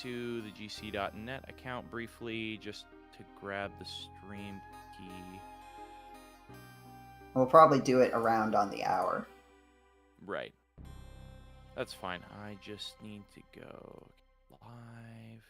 To the GC.net account briefly just to grab the stream key. We'll probably do it around on the hour. Right. That's fine. I just need to go live.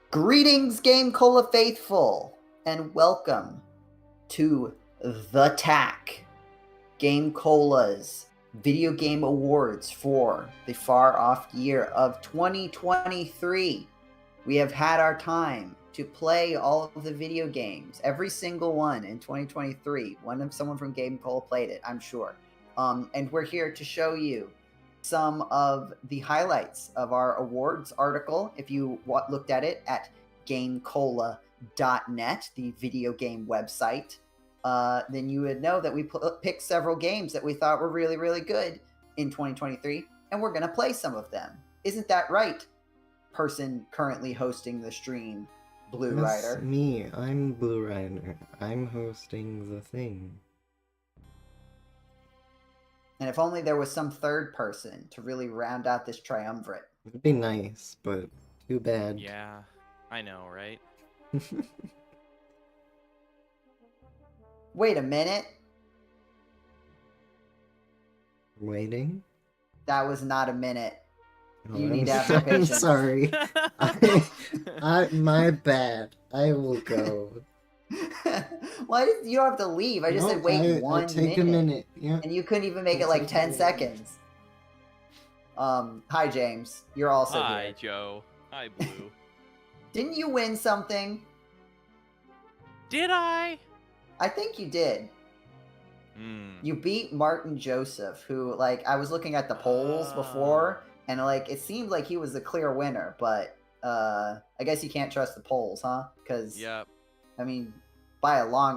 Greetings, GameCola faithful, and welcome to The TAC, GameCola's Video Game Awards for the far-off year of 2023. We have had our time to play all of the video games, every single one in 2023. Someone from GameCola played it, I'm sure. And we're here to show you some of the highlights of our awards article. If you looked at it at GameCola.net, the video game website, then you would know that we picked several games that we thought were really, really good in 2023, and we're going to play some of them. Isn't that right, person currently hosting the stream, Blue Rider? That's me. I'm Blue Rider. I'm hosting the thing. And if only there was some third person to really round out this triumvirate. It'd be nice, but too bad. Yeah, I know, right? Wait a minute. Waiting? That was not a minute. You need to have some I'm patience. sorry. My bad. I will go. Why did you don't have to leave? I just No, said wait I 1 take minute. a minute. Yeah. And you couldn't even make it I'll like take 10 a minute. seconds. Hi James. You're also Hi, here. Joe. Hi, Blue. Didn't you win something? Did I? I think you did. You beat Martin Joseph, who, like, I was looking at the polls before, and, like, it seemed like he was the clear winner, but, I guess you can't trust the polls, huh? Because, Yep. I mean,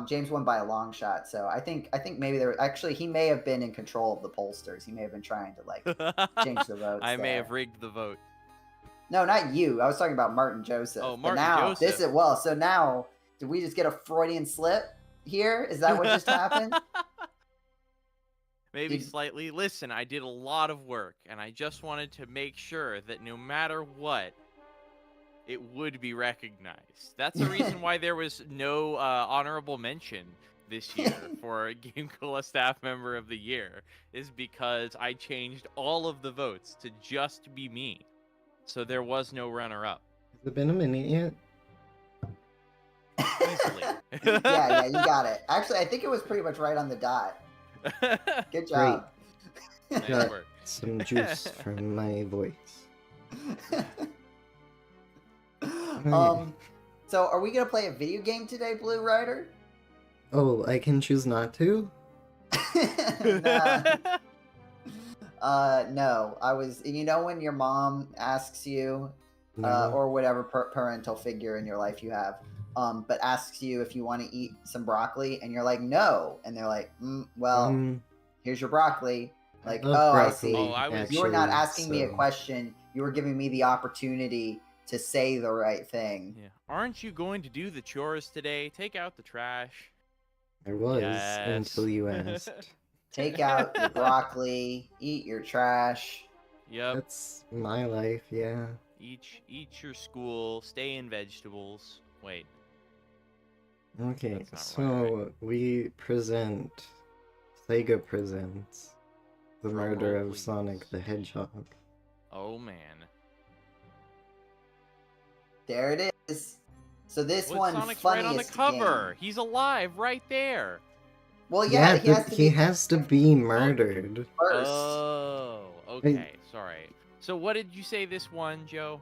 James won by a long shot, so I think maybe actually, he may have been in control of the pollsters. He may have been trying to, like, change the votes I may there. have rigged the vote. No, not you. I was talking about Martin Joseph. Oh, But Martin now, Joseph. so now, did we just get a Freudian slip here? Is that what just happened? Maybe slightly. Listen, I did a lot of work, and I just wanted to make sure that no matter what, it would be recognized. That's the reason why there was no honorable mention this year for GameCola Staff Member of the Year, is because I changed all of the votes to just be me. So there was no runner-up. Has it been a minute yet? Easily. yeah, you got it. Actually, I think it was pretty much right on the dot. Good job. Nice Got work. some juice from my voice. So are we gonna play a video game today, Blue Rider? Oh, I can choose not to? No. I was. You know when your mom asks you, No. or whatever parental figure in your life you have, but asks you if you want to eat some broccoli, and you're like, no, and they're like, well, here's your broccoli. Like, love I see. broccoli, You were not actually, asking me a so- question. You were giving me the opportunity to say the right thing. Yeah. Aren't you going to do the chores today? Take out the trash. I was, Yes. until you asked. Take out your broccoli, eat your trash. Yep. That's my life, yeah. Eat your school. Stay in vegetables. Wait. Okay, That's not so we present... Sega presents the Drum murder roll, of please. Sonic the Hedgehog. Oh man. There it is. So this Well, one, Sonic's funniest right on the cover. game. He's alive right there. Well, yeah, he has to he be has to be murdered. first. Oh, okay. Sorry. So what did you say this one, Joe?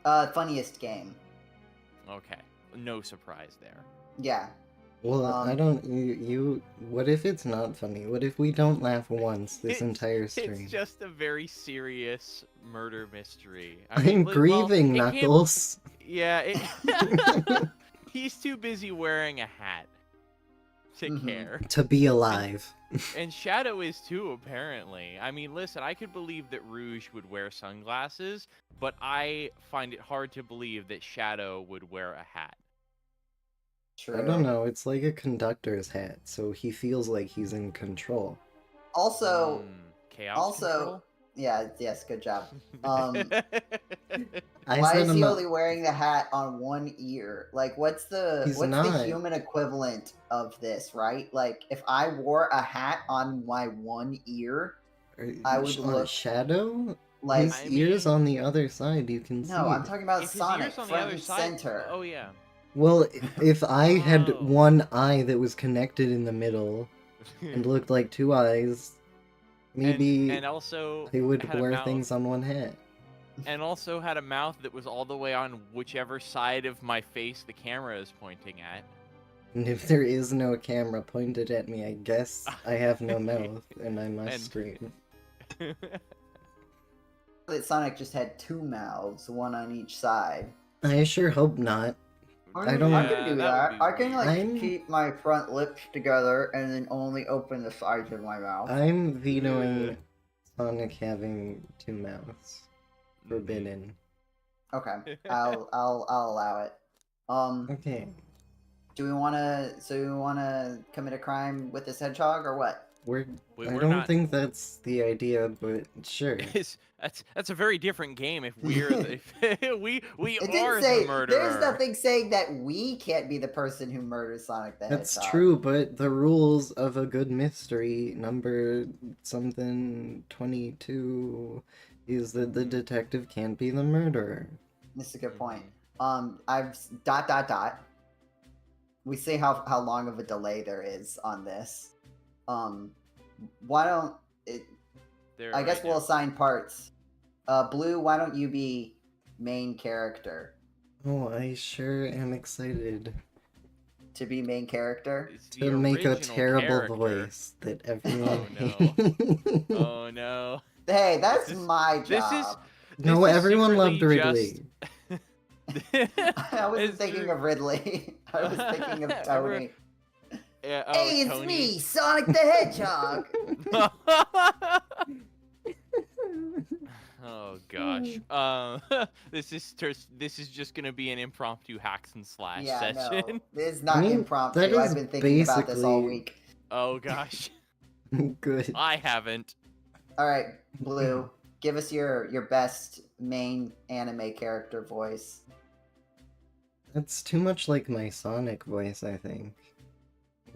Funniest game. Okay. No surprise there. Yeah. Well, I don't... What if it's not funny? What if we don't laugh once this entire stream? It's just a very serious murder mystery. I'm breathing, it can't- Knuckles! Yeah, he's too busy wearing a hat to care. To be alive. And Shadow is too, apparently. I mean, listen, I could believe that Rouge would wear sunglasses, but I find it hard to believe that Shadow would wear a hat. True. I don't know, it's like a conductor's hat, so he feels like he's in control. Also, Chaos control? yes, good job. Why I said is he I'm only wearing the hat on one ear? Like, what's the He's the not. human equivalent of this, right? Like, if I wore a hat on my one ear, I would look Shadow? like His ears on the other side, you can see. no. I'm talking about If his Sonic, ears on the front other and side. center. Oh yeah. Well, if I had Oh. one eye that was connected in the middle and looked like two eyes, maybe and also I would had a wear mouth. things on one hat. And also had a mouth that was all the way on whichever side of my face the camera is pointing at. And if there is no camera pointed at me, I guess I have no mouth, and I must scream. That Sonic just had two mouths, one on each side. I sure hope not. I don't- I can do that that. would I be can like weird. keep my front lips together and then only open the sides of my mouth. I'm vetoing Sonic having two mouths. Forbidden. Okay, I'll allow it. Okay, Do we wanna commit a crime with this hedgehog or what? Wait, I we're don't not- think that's the idea, but sure. That's a very different game. If we're we It are didn't say the murderer. there's nothing saying that we can't be the person who murders Sonic the Hedgehog. That's true, but the rules of a good mystery, number something 22, is that the detective can't be the murderer. This is a good point. Mm-hmm. I've ... We see how long of a delay there is on this. Why don't it? There I guess right we'll now. assign parts. Blue, why don't you be main character? Oh, I sure am excited To be main character? It's the to make a original terrible character. voice that everyone Oh no. hates. Oh no. Hey, that's This is my this is job. No, this is everyone loved secretly Ridley. I wasn't It's thinking of Ridley. I was thinking of Everyone- Tony. Yeah, oh, Hey, it's Tony. me, Sonic the Hedgehog. Oh gosh. This is just gonna be an impromptu hacks and slash Yeah, session. no, this is not I mean, impromptu. that I've is been thinking about this all basically- week. Oh gosh. Good. I haven't. All right, Blue, give us your best main anime character voice. That's too much like my Sonic voice, I think.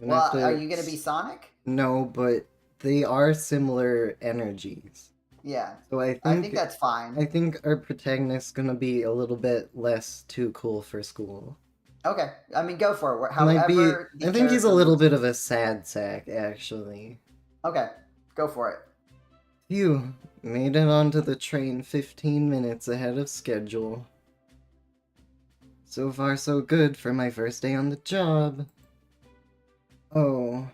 I'm gonna Well, have to- are you gonna be Sonic? No, but they are similar energies. Yeah, So I think that's fine. I think our protagonist's gonna be a little bit less too cool for school. Okay, I mean, go for it. Might be. However, the I think he's a character little moves- bit of a sad sack, actually. Okay, go for it. Phew, made it onto the train 15 minutes ahead of schedule. So far so good for my first day on the job. Oh,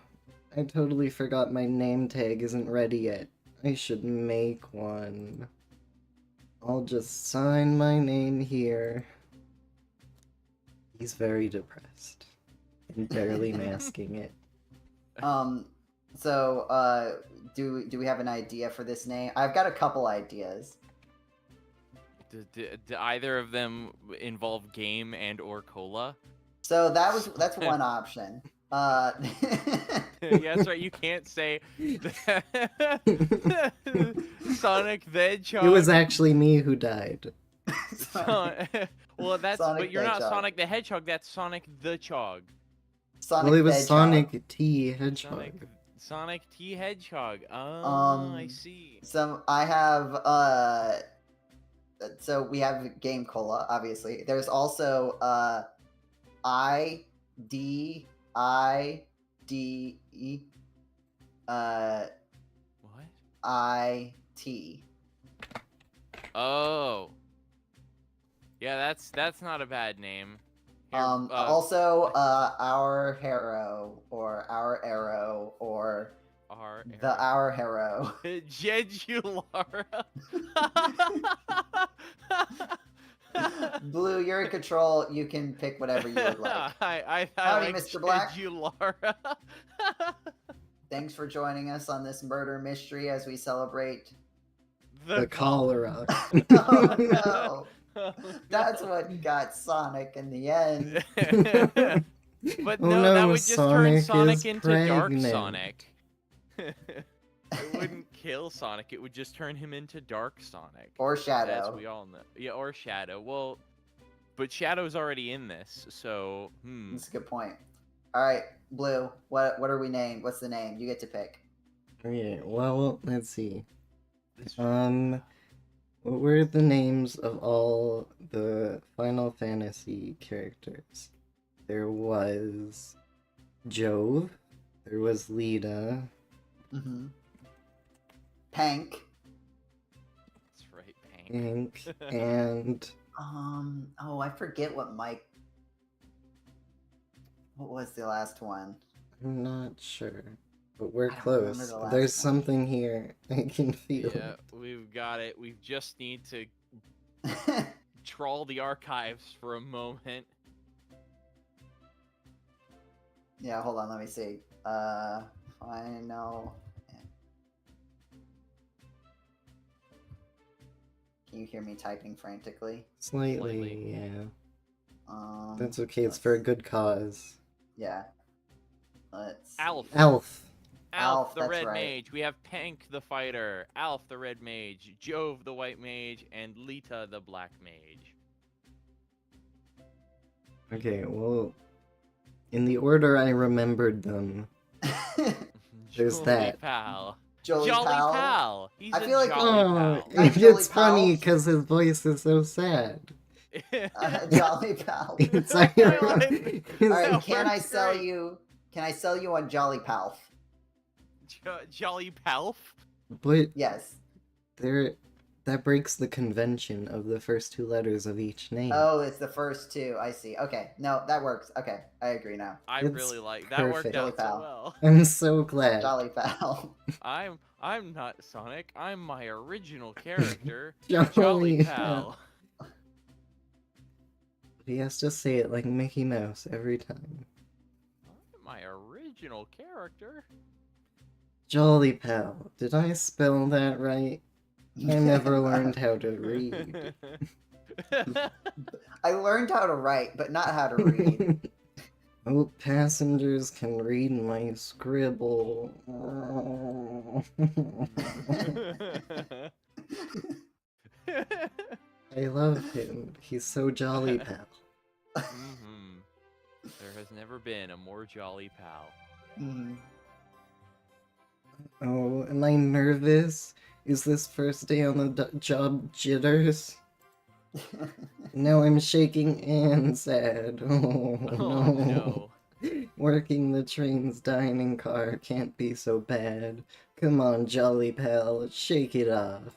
I totally forgot my name tag isn't ready yet. I should make one. I'll just sign my name here. He's very depressed and barely masking it. So, do we have an idea for this name? I've got a couple ideas. Do either of them involve game and or cola? So that's one option. Yeah, that's right. You can't say Sonic the Hedgehog. It was actually me who died. Well, that's Sonic but you're not Hedgehog. Sonic the Hedgehog. That's Sonic the Chog. Sonic Well, it was Hedgehog. Sonic T Hedgehog. Sonic T Hedgehog. Oh, I see. So I have so we have GameCola, obviously. There's also I D I D E What? I T. Oh. Yeah, that's not a bad name. Here, Also our hero or our arrow or our hero. Jedulara. Blue, you're in control. You can pick whatever you would like. I Howdy, like Mr. Black. Jedulara. Thanks for joining us on this murder mystery as we celebrate. The cholera. Oh no! That's what got Sonic in the end. But Oh no, no, that would just turn Sonic Sonic is into Dark pregnant. Sonic. It wouldn't kill Sonic, it would just turn him into Dark Sonic. Or As Shadow. we all know. Yeah, or Shadow. Well, but Shadow's already in this, so That's a good point. Alright, Blue, what are we named? What's the name? You get to pick. Okay, well, let's see. This- What were the names of all the Final Fantasy characters? There was Jove, there was Lita, Mm-hmm. Pank. That's right, Pank. Hank, and Oh, I forget what Mike. What was the last one? I'm not sure. But we're I don't remember close. the last There's one. something here. I can feel Yeah, it. we've got it. We just need to trawl the archives for a moment. Yeah, hold on, let me see. Final. Can you hear me typing frantically? Slightly, yeah. That's okay, it's let's- for a good cause. Yeah. Let's. Alf. Elf! Alf, the that's red right. mage. We have Pank the fighter, Alf the red mage, Jove the white mage, and Lita the black mage. Okay, well, in the order I remembered them, There's Julie that. Pal. Jolly Pal. He's I a feel like- jolly Oh, pal. Not Jolly it's funny Pals. because his voice is so sad. Jolly Pal. It's I like, like- All right, That can I works sell great. you? Can I sell you on Jolly Pal? Jolly Palf? but Yes. that breaks the convention of the first two letters of each name. Oh, it's the first two. I see. Okay, no, that works. Okay, I agree now. I It's really like that. Worked perfect. out so Jolly well. I'm so glad. Jolly Pal. I'm not Sonic. I'm my original character, Jolly Jolly Pal. Pal. He has to say it like Mickey Mouse every time. I'm my original character. Jolly Pal. Did I spell that right? I never learned how to read. I learned how to write, but not how to read. Hope passengers can read my scribble. I love him. He's so jolly, pal. Mhm. There has never been a more jolly pal. Mhm. Oh, am I nervous? Is this first day on the job jitters? No, I'm shaking and sad. Oh, Oh no. Working the train's dining car can't be so bad. Come on, jolly pal, shake it off.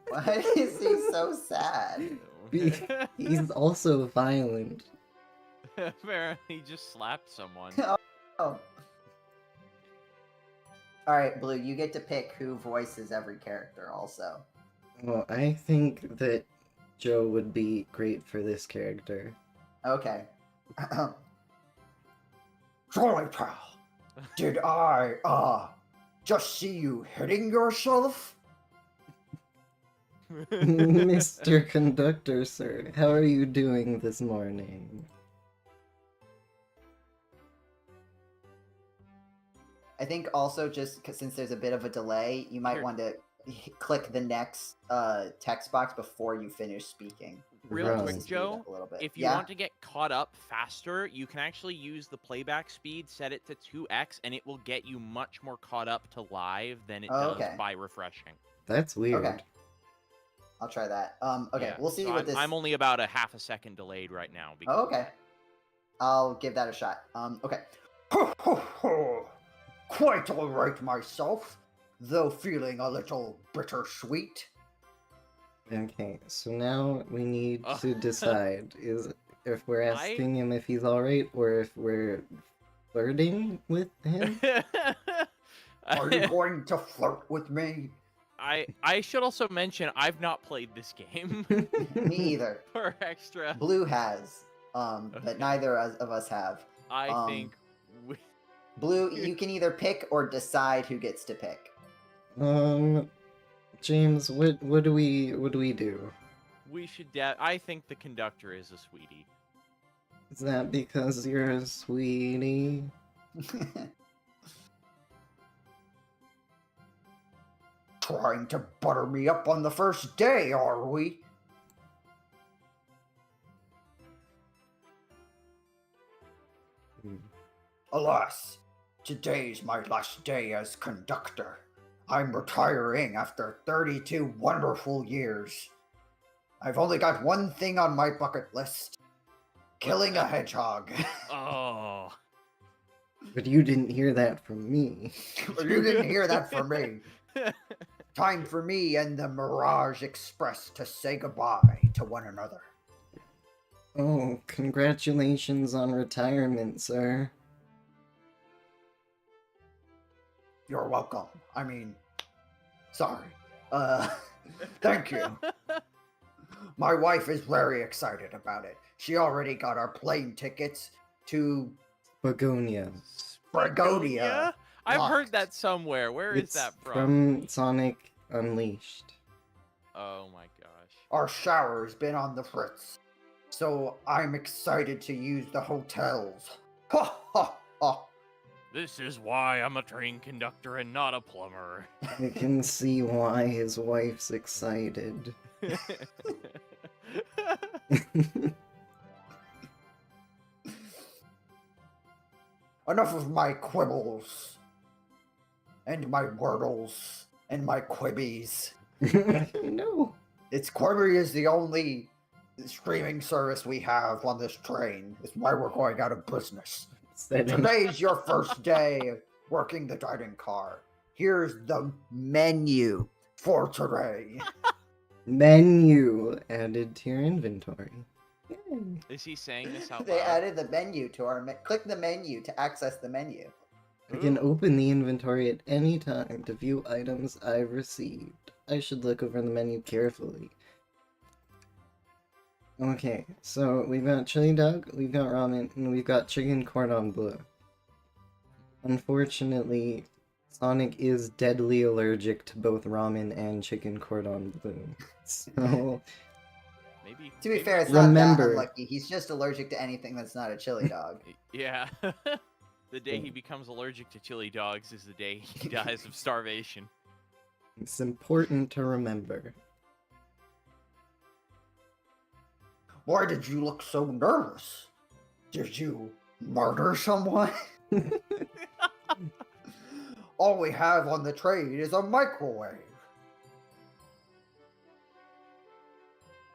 Why is he so sad? He's also violent. Apparently, he just slapped someone. Oh. Alright, Blue, you get to pick who voices every character also. Well, I think that Joe would be great for this character. Okay. Jolly Pal, did I, just see you hitting yourself? Mr. Conductor, sir, how are you doing this morning? I think also just 'cause since there's a bit of a delay, you might Here. want to click the next text box before you finish speaking. Real Right. Just quick, to speed Joe, up a little bit. if you Yeah? want to get caught up faster, you can actually use the playback speed, set it to 2x, and it will get you much more caught up to live than it Oh, does okay. by refreshing. That's weird. Okay. I'll try that. Okay, Yeah, we'll see so what this. I'm only about a half a second delayed right now. Because Oh, of okay. that. I'll give that a shot. Okay. Ho ho ho! Quite all right myself, though feeling a little bittersweet. Okay, so now we need Ugh. to decide if we're asking him if he's alright or if we're flirting with him. Are you going to flirt with me? I should also mention I've not played this game Me either. for extra. Blue has, Okay. but neither of us have. I think we, Blue, you can either pick or decide who gets to pick. James, what do we do? we should. I think the conductor is a sweetie. Is that because you're a sweetie? Trying to butter me up on the first day, are we? Hmm. Alas, today's my last day as conductor. I'm retiring after 32 wonderful years. I've only got one thing on my bucket list. Killing a hedgehog. Oh. But you didn't hear that from me. You didn't hear that from me. Time for me and the Mirage Express to say goodbye to one another. Oh, congratulations on retirement, sir. You're welcome. I mean, sorry. Thank you. My wife is very excited about it. She already got our plane tickets to Begonia. Begonia. I've heard Locked. that somewhere. Where is It's that from? from Sonic Unleashed. Oh my gosh. Our shower's been on the fritz, so I'm excited to use the hotels. Ha ha ha. This is why I'm a train conductor and not a plumber. I can see why his wife's excited. Enough of my quibbles. and my wordles and my quibbies. No. It's Quibi is the only streaming service we have on this train. It's why we're going out of business. Today's your first day working the dining car. Here's the menu for today. Menu added to your inventory. Yay. Is he saying this out They loud? added the menu to our click the menu to access the menu. I can Ooh. open the inventory at any time to view items I've received. I should look over the menu carefully. Okay, so we've got chili dog, we've got ramen, and we've got chicken cordon bleu. Unfortunately, Sonic is deadly allergic to both ramen and chicken cordon bleu. So, Maybe. To be maybe- fair, it's not that Remember- unlucky. He's just allergic to anything that's not a chili dog. Yeah. The day he becomes allergic to chili dogs is the day he dies of starvation. it's important to remember. Why did you look so nervous? Did you murder someone? All we have on the train is a microwave.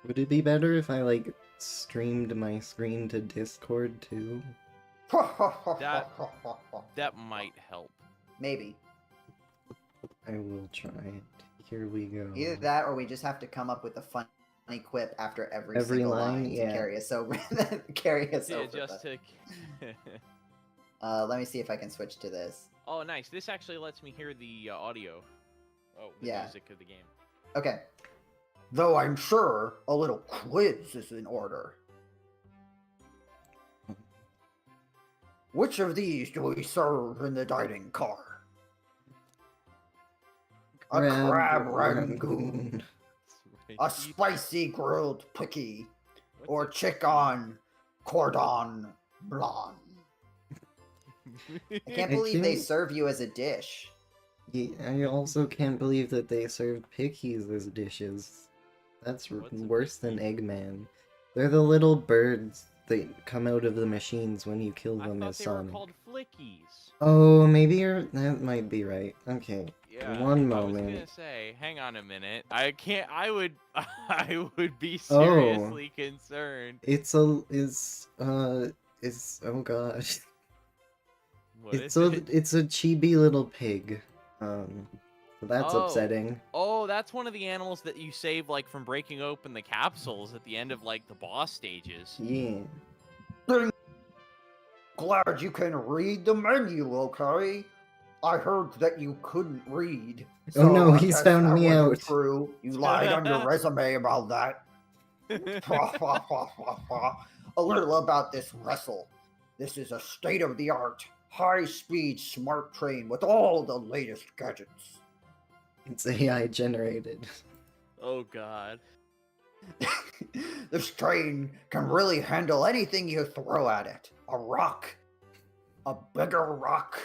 Would it be better if I, like, streamed my screen to Discord too? That might help. Maybe. I will try it. Here we go. Either that or we just have to come up with a funny quip after every Every single line, line to yeah. carry us over. Carry us Yeah, over. just to. Let me see if I can switch to this. Oh, nice. This actually lets me hear the audio. Oh, the Yeah. music of the game. Okay. Though I'm sure a little quiz is in order. Which of these do we serve in the dining car? A crab rangoon, a spicy grilled picky, or chicken cordon bleu. I can't I believe they think- serve you as a dish. Yeah, I also can't believe that they served pickies as dishes. That's What's a worse than Eggman. They're the little birds that come out of the machines when you kill I them thought as they were Sonic. called flickies. Oh, maybe that might be right. Okay. Yeah. One I was moment. gonna say, hang on a minute. I can't. I would. I would be Oh. seriously concerned. It's oh gosh. What It's is a it? it's a chibi little pig. So that's Oh. upsetting. Oh, that's one of the animals that you save like from breaking open the capsules at the end of like the boss stages. Yeah. Glad you can read the menu, okay? I heard that you couldn't read. Oh no, I he's guess found that me wasn't out. True. You lied on your resume about that. A little about this wrestle. This is a state-of-the-art, high-speed smart train with all the latest gadgets. It's AI generated. Oh God. This train can really handle anything you throw at it. A rock. A bigger rock.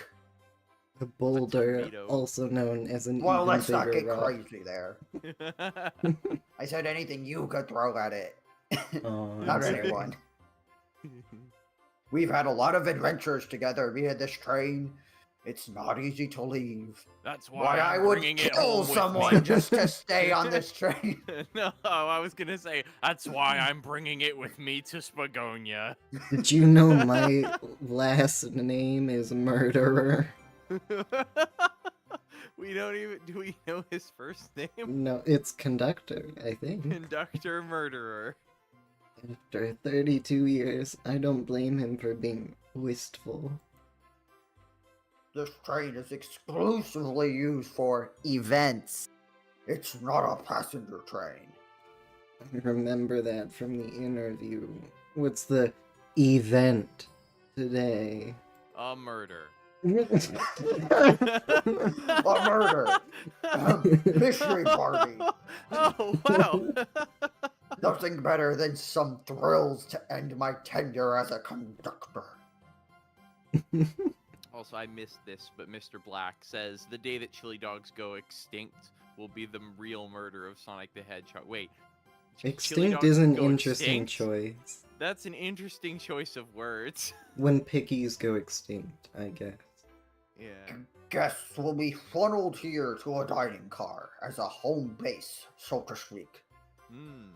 The boulder, torpedo. also known as an Well, even let's not bigger get rock. crazy there. I said anything you could throw at it. Oh, I'm Not sorry. anyone. We've had a lot of adventures together via this train. It's not easy to leave. That's Why why I I'm would bringing it kill home with someone me. just to stay on this train. No, I was gonna say that's why I'm bringing it with me to Spagonia. Did you know my last name is Murderer? We don't even. Do we know his first name? No, it's Conductor, I think. Conductor Murderer. After 32 years, I don't blame him for being wistful. This train is exclusively used for events. It's not a passenger train. I remember that from the interview. What's the event today? A murder. A murder. Mystery party. Oh wow. Nothing better than some thrills to end my tenure as a conductor. Also, I missed this, but Mr. Black says the day that chili dogs go extinct will be the real murder of Sonic the Hedgehog. Wait. chili Extinct dogs is an go interesting extinct? choice. That's an interesting choice of words. When pickies go extinct, I guess. Yeah. guests will be funneled here to a dining car as a home base, so to speak. Hmm.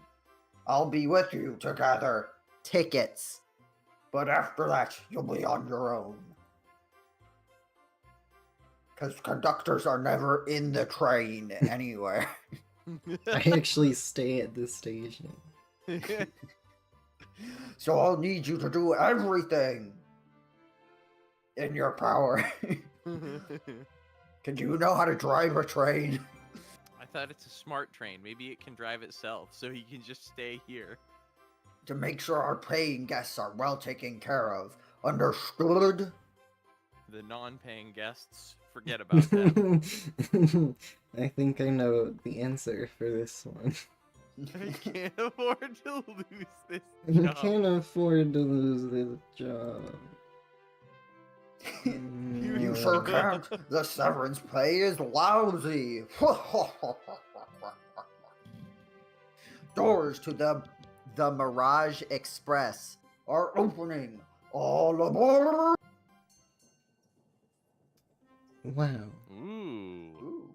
I'll be with you to gather tickets, but after that, you'll be on your own. Because conductors are never in the train anywhere. I actually stay at this station. So I'll need you to do everything in your power. Can you know how to drive a train? I thought it's a smart train. Maybe it can drive itself, so he can just stay here. To make sure our paying guests are well taken care of. Understood? The non-paying guests, forget about them. I think I know the answer for this one. I can't afford to lose this You job. can't afford to lose this job. You sure can't. The severance pay is lousy. Doors to the Mirage Express are opening. All aboard! Wow. Ooh. Ooh.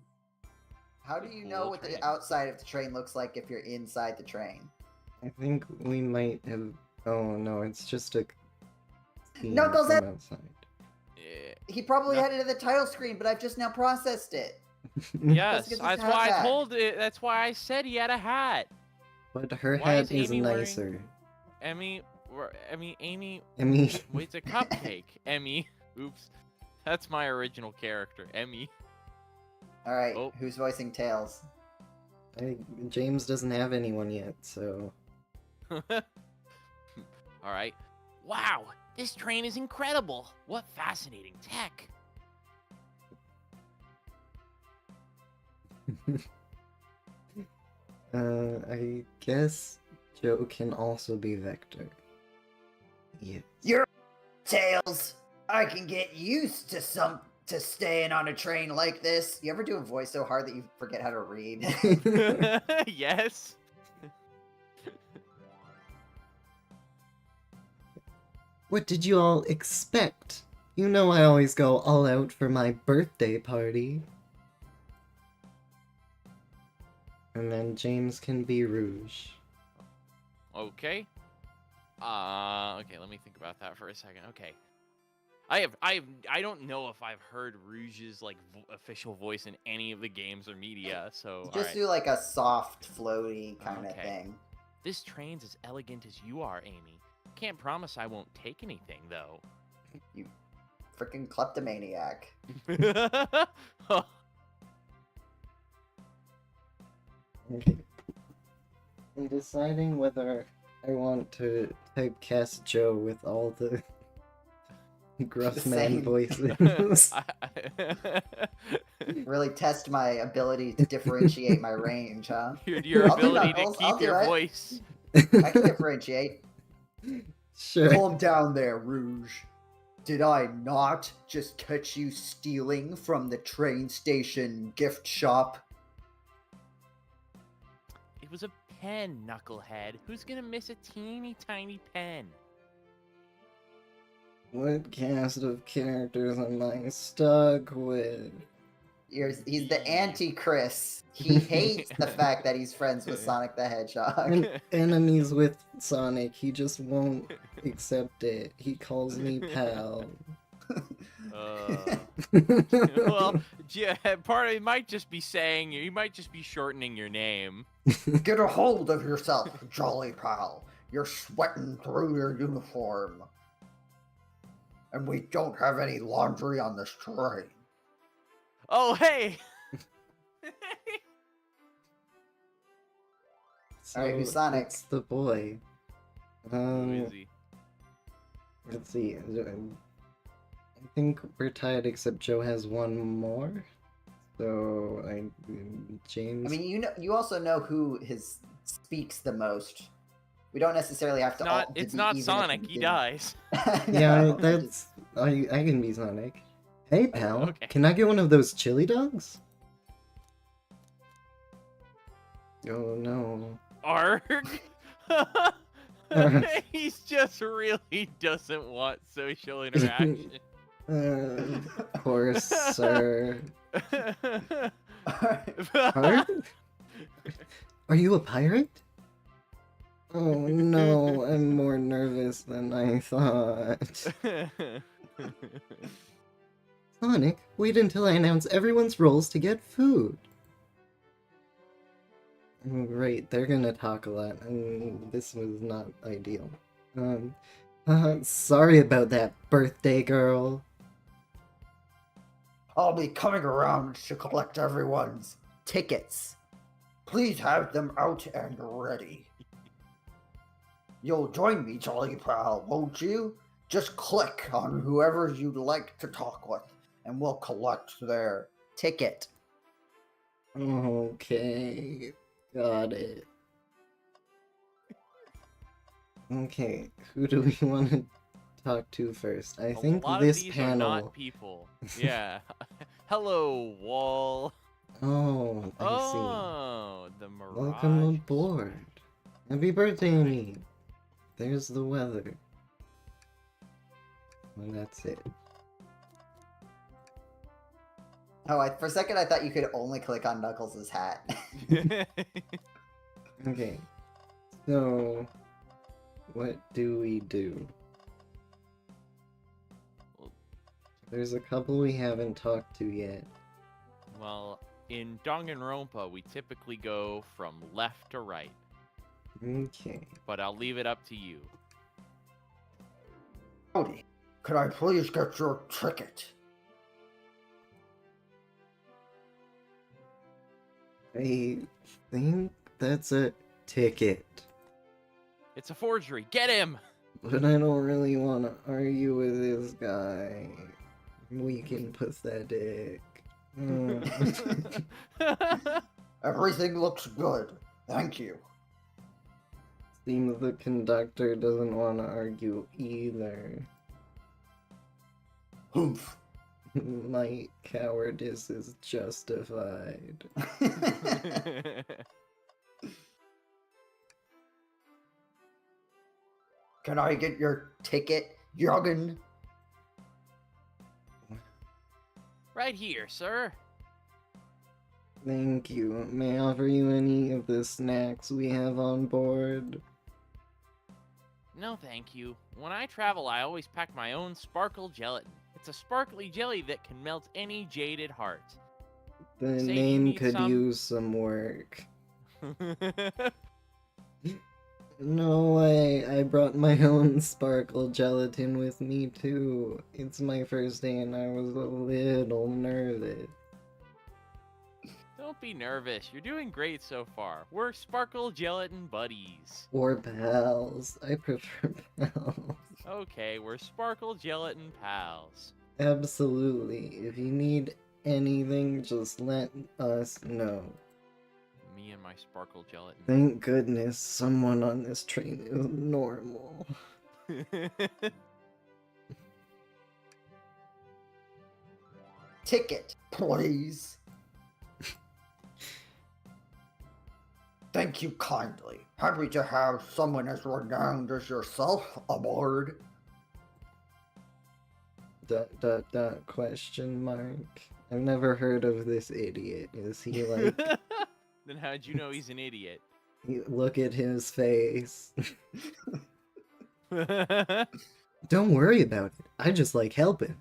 How do you know Cool what train. the outside of the train looks like if you're inside the train? I think we might have. Oh no, it's just a. No, scene those from are- outside. Yeah. He probably No. had it in the title screen, but I've just now processed it. Yes, get this that's hat why I back. told it. That's why I said he had a hat. But her Why hat is is Amy wearing- nicer. Amy, Amy. I mean, Wait, it's a cupcake. Emmy. Oops. That's my original character, Emmy. All right, Oh. who's voicing Tails? James doesn't have anyone yet, so. All right. Wow, this train is incredible. What fascinating tech. I guess Joe can also be Vector. Yeah. You're Tails. I can get used to staying on a train like this. You ever do a voice so hard that you forget how to read? Yes. What did you all expect? You know I always go all out for my birthday party. And then James can be Rouge. Okay. Okay, let me think about that for a second. Okay. I don't know if I've heard Rouge's like official voice in any of the games or media, so Just alright. do like a soft, floaty kind of Okay. thing. This train's as elegant as you are, Amy. Can't promise I won't take anything though. You freaking kleptomaniac. Okay. I'm deciding whether I want to typecast Joe with all the gruff The man same. voices. Really test my ability to differentiate my range, huh? your I'll do ability to Knuckles, I'll keep do your it. voice. I can differentiate. Sure. Calm down there, Rouge. Did I not just catch you stealing from the train station gift shop? It was a pen, knucklehead. Who's gonna miss a teeny tiny pen? What cast of characters am I stuck with? He's the anti-Chris. He hates the fact that he's friends with Sonic the Hedgehog. I'm enemies with Sonic. He just won't accept it. He calls me pal. Well, yeah, part of it might just be saying you might just be shortening your name. Get a hold of yourself, jolly pal. You're sweating through your uniform. And we don't have any laundry on this train. Oh, hey. Alright, who's Sonic? It's the boy. Who is he? Let's see. I think we're tied except Joe has one more. So James. I mean, you also know who speaks the most. We don't necessarily have to. It's not Sonic. He dies. Yeah, that's I can be Sonic. Hey pal, Okay. can I get one of those chili dogs? Oh no. Arg. He's just really doesn't want social interaction. Of course, sir. Pirate? Are you a pirate? Oh no, I'm more nervous than I thought. Sonic, wait until I announce everyone's roles to get food. Oh, great, they're gonna talk a lot, and this was not ideal. Sorry about that, birthday girl. I'll be coming around to collect everyone's tickets. Please have them out and ready. You'll join me, Jolly Pal, won't you? Just click on whoever you'd like to talk with, and we'll collect their ticket. Okay, got it. Okay, who do we want to talk to first? I think a lot this of these panel. are not people. Yeah. Hello, Wall. Oh, I Oh, the see. Mirage. Welcome aboard. Happy birthday, me. There's the weather. And that's it. Oh, for a second I thought you could only click on Knuckles' hat. Okay, so what do we do? There's a couple we haven't talked to yet. Well, in Danganronpa, we typically go from left to right, Okay. but I'll leave it up to you. Howdy. Could I please get your ticket? I think that's a ticket. It's a forgery. Get him! But I don't really want to argue with this guy. Weak and pathetic. Everything looks good. Thank you. Seems the conductor doesn't want to argue either. Humph. My cowardice is justified. Can I get your ticket, Yoggin? Right here, sir. Thank you. May I offer you any of the snacks we have on board? No, thank you. When I travel, I always pack my own sparkle gelatin. It's a sparkly jelly that can melt any jaded heart. The Say you name need could some? use some work. No way, I brought my own sparkle gelatin with me too. It's my first day and I was a little nervous. Don't be nervous. You're doing great so far. We're sparkle gelatin buddies. Or pals. I prefer pals. Okay, we're sparkle gelatin pals. Absolutely. If you need anything, just let us know. Me and my sparkle gelatin. Thank goodness someone on this train is normal. Ticket, please. Thank you kindly. Happy to have someone as renowned as yourself aboard. ... Question mark. I've never heard of this idiot. Is he like... Then how'd you know he's an idiot? Look at his face. Don't worry about it. I just like helping.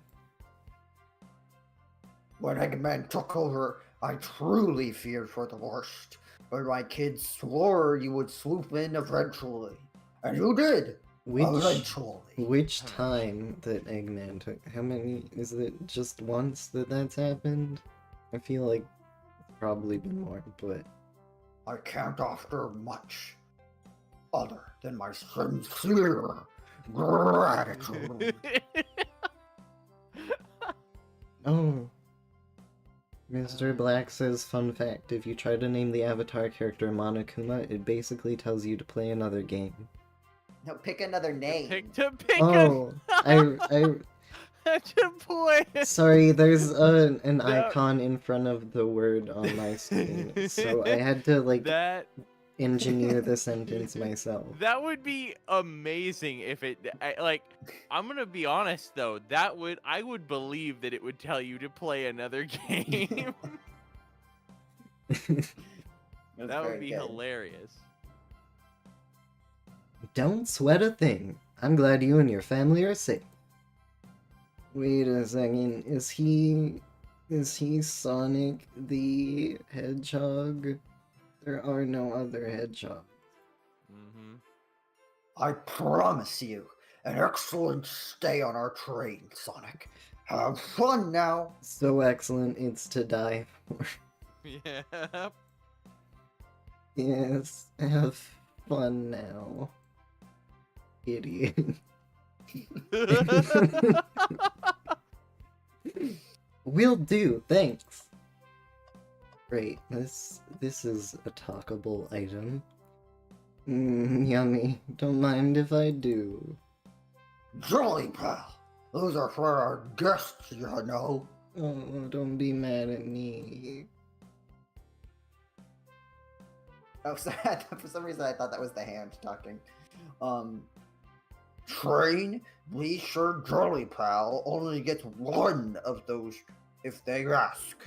When Eggman took over, I truly feared for the worst. But my kids swore you would swoop in eventually. And you did! Eventually. Which time that Eggman took? How many? Is it just once that that's happened? I feel like it's probably been more, but... I can't offer much other than my sincere gratitude. Oh. Mr. Black says, fun fact, if you try to name the avatar character Monokuma, it basically tells you to play another game. No, pick another name. Pick Oh, I to play. sorry, there's an No. icon in front of the word on my screen, so I had to, like, That engineer the sentence myself. That would be amazing if like, I'm gonna be honest though, I would believe that it would tell you to play another game. That would be hilarious. Don't sweat a thing. I'm glad you and your family are safe. Wait a second, is he Sonic the Hedgehog? There are no other hedgehogs. Mm-hmm. I promise you, an excellent stay on our train, Sonic. Have fun now. So excellent, it's to die for. Yeah. Yes, have fun now. Idiot. Will do, thanks. Great, this is a talkable item. Yummy. Don't mind if I do. Jolly pal, those are for our guests, you know. Oh, don't be mad at me. Oh, sorry. For some reason, I thought that was the hand talking. Train, be sure Jolly Pal only gets one of those if they ask.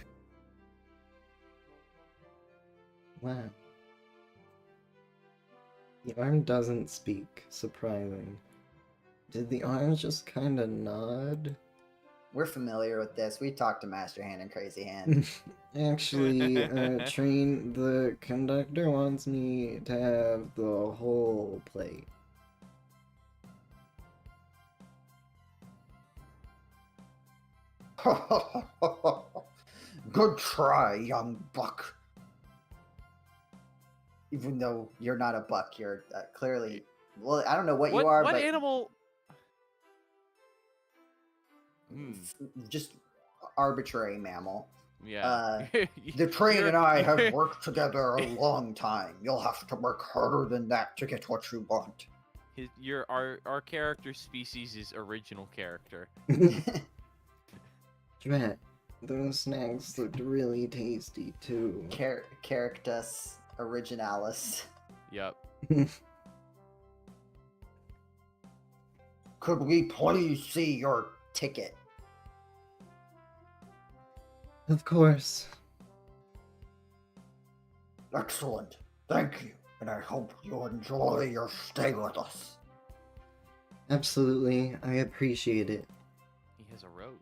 Wow. The arm doesn't speak. Surprising. Did the arm just kinda nod? We're familiar with this. We talked to Master Hand and Crazy Hand. Actually, train, the conductor wants me to have the whole plate. Good try, young buck. Even though you're not a buck, you're clearly... Well, I don't know what you are, what but... animal? Just arbitrary mammal. Yeah. The train You're- and I have worked together a long time. You'll have to work harder than that to get what you want. Our character species is original character. Drat, those snacks looked really tasty too. Charactus originalis. Yep. Could we please see your ticket? Of course. Excellent. Thank you. And I hope you enjoy your stay with us. Absolutely, I appreciate it. He has a rose.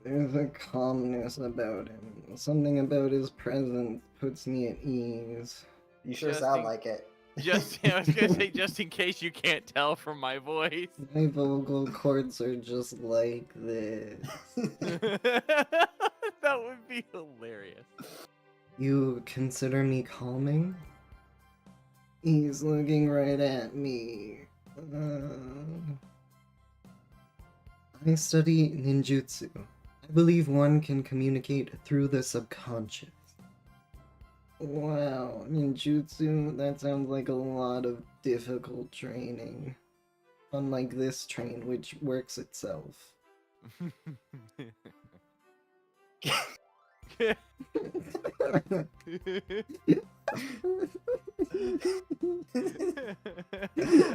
There's a calmness about him. Something about his presence puts me at ease. You sure Just sound in- like it. I was gonna say, just in case you can't tell from my voice. My vocal cords are just like this. That would be hilarious. You consider me calming? He's looking right at me. I study ninjutsu. I believe one can communicate through the subconscious. Wow, ninjutsu? That sounds like a lot of difficult training. Unlike this train, which works itself.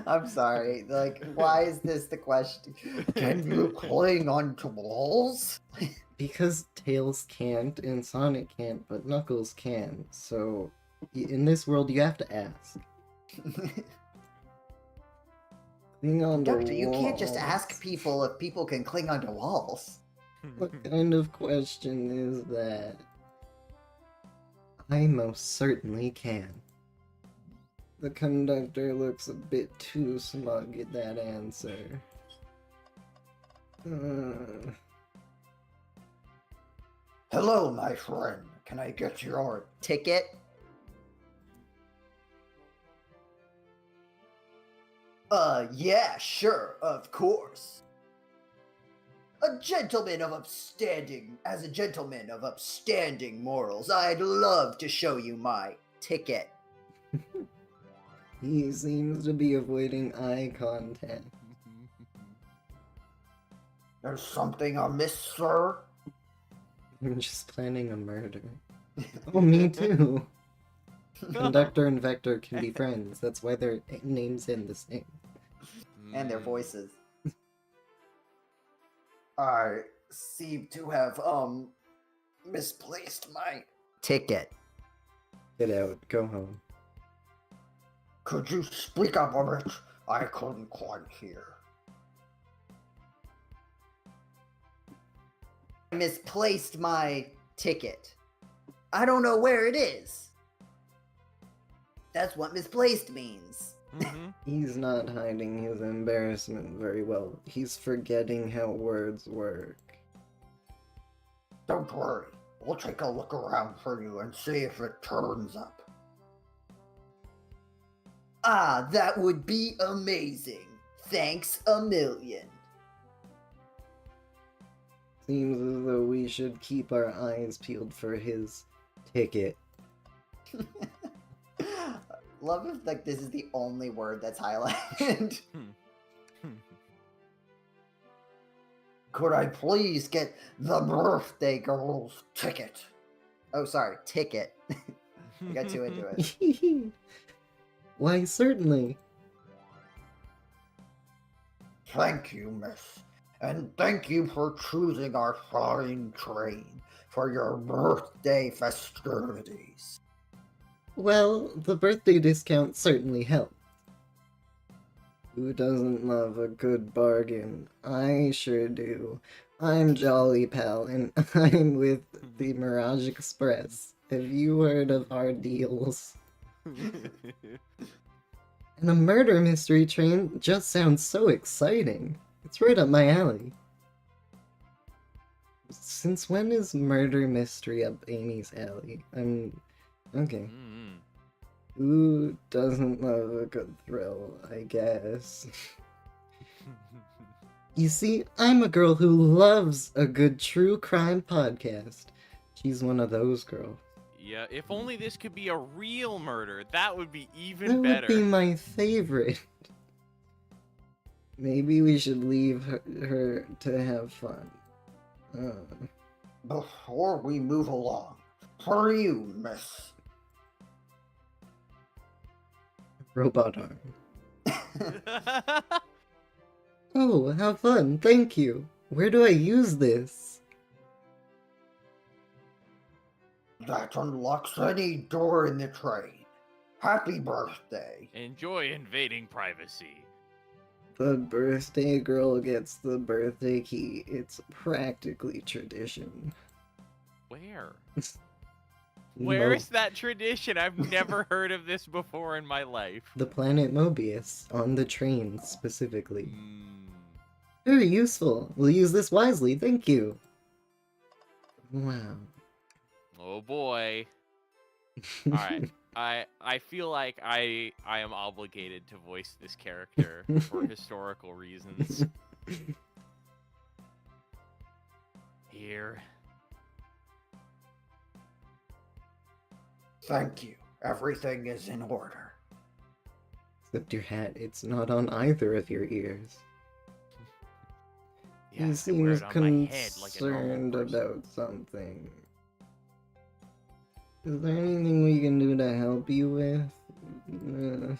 I'm sorry. Like, why is this the question? Can you cling onto walls? Because Tails can't and Sonic can't, but Knuckles can. So, in this world, you have to ask. Cling onto Doctor, you can't just walls. ask people if people can cling onto walls. What kind of question is that? I most certainly can. The conductor looks a bit too smug at that answer. Hello, my friend. Can I get your ticket? Yeah, sure, of course. As a gentleman of upstanding morals, I'd love to show you my ticket. He seems to be avoiding eye contact. There's something amiss, sir? I'm just planning a murder. Oh, me too. Conductor and Vector can be friends. That's why their names end the same. And their Mm. voices. I seem to have misplaced my ticket. Get out. Go home. Could you speak up a bit? I couldn't quite hear. I misplaced my ticket. I don't know where it is. That's what misplaced means. Mhm. He's not hiding his embarrassment very well. He's forgetting how words work. Don't worry. We'll take a look around for you and see if it turns up. Ah, that would be amazing. Thanks a million. Seems as though we should keep our eyes peeled for his ticket. Love if like this is the only word that's highlighted. Could I please get the birthday girl's ticket? Oh, sorry, ticket. I got too into it. Why, certainly. Thank you, miss. And thank you for choosing our fine train for your birthday festivities. Well, the birthday discount certainly helped. Who doesn't love a good bargain? I sure do. I'm Jolly Pal, and I'm with the Mirage Express. Have you heard of our deals? And a murder mystery train just sounds so exciting. It's right up my alley. Since when is murder mystery up Amy's alley? Okay. Mm. Who doesn't love a good thrill, I guess. You see, I'm a girl who loves a good true crime podcast. She's one of those girls. Yeah, if only this could be a real murder, that would be even That better. would be my favorite. Maybe we should leave her to have fun. Before we move along, for you, miss. Robot arm. Oh, how fun, thank you. Where do I use this? That unlocks any door in the train. Happy birthday. Enjoy invading privacy. The birthday girl gets the birthday key. It's practically tradition. Where? Mo- Where's that tradition? I've never heard of this before in my life. The planet Mobius, on the train specifically. Mm. Very useful. We'll use this wisely, thank you. Wow. Oh boy. Alright. I feel like I am obligated to voice this character for historical reasons. Here. Thank you. Everything is in order. Except your hat, it's not on either of your ears. Yeah, He I wear seems it on my head like a normal concerned person. about something. Is there anything we can do to help you with? Do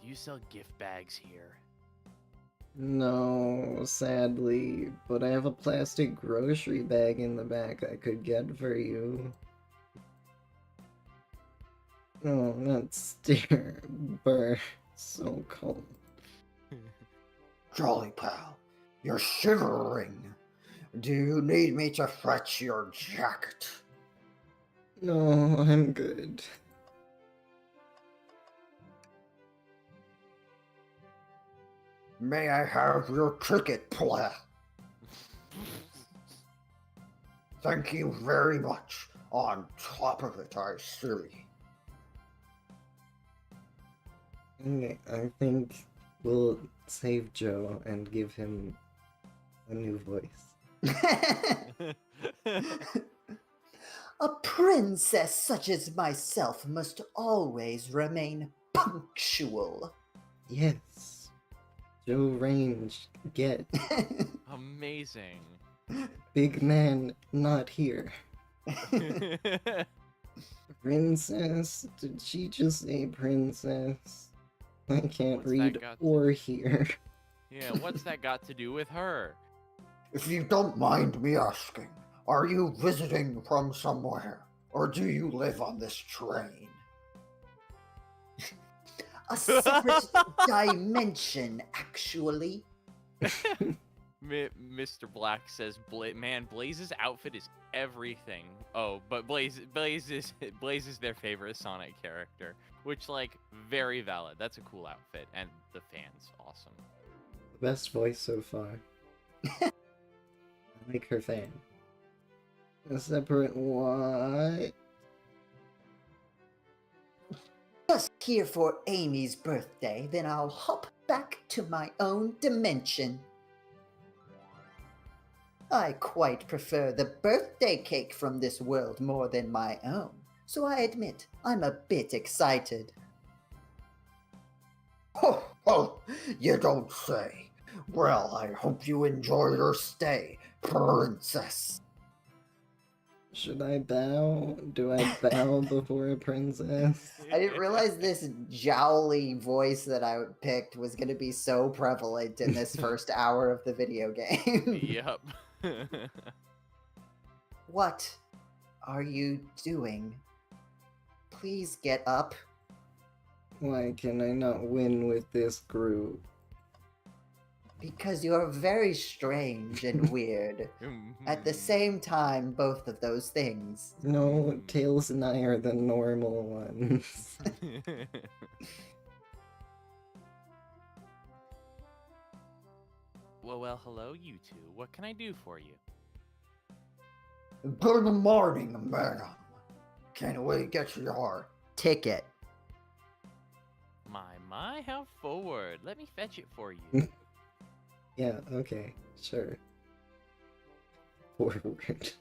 you sell gift bags here? No, sadly, but I have a plastic grocery bag in the back I could get for you. Oh, that stare. Burr. So cold. Jolly pal, you're shivering. Do you need me to fetch your jacket? No, I'm good. May I have your ticket, player? Thank you very much. On top of it, I see. Okay, I think we'll save Joe and give him a new voice. A princess such as myself must always remain punctual. Yes. Joe Range, get. Amazing. Big man, not here. Princess? Did she just say princess? I can't What's that read got to or hear. Yeah, what's that got to do with her? If you don't mind me asking, are you visiting from somewhere? Or do you live on this train? A separate dimension, actually. Mr. Black says, "Man, Blaze's outfit is everything." Oh, but Blaze is their favorite Sonic character, which, like, very valid. That's a cool outfit, and the fan's awesome. Best voice so far. I like her fan. A separate what? Just here for Amy's birthday, then I'll hop back to my own dimension. I quite prefer the birthday cake from this world more than my own, so I admit I'm a bit excited. Oh, you don't say. Well, I hope you enjoy your stay, princess. Should I bow? Do I bow before a princess? I didn't realize this jowly voice that I picked was going to be so prevalent in this first hour of the video game. Yep. What are you doing? Please get up. Why can I not win with this group? Because you're very strange and weird. At the same time, both of those things. No, Tails and I are the normal ones. Well, hello, you two. What can I do for you? Good morning, madam. Can we get your Ticket. My, how forward. Let me fetch it for you. Yeah, okay, sure. Forward.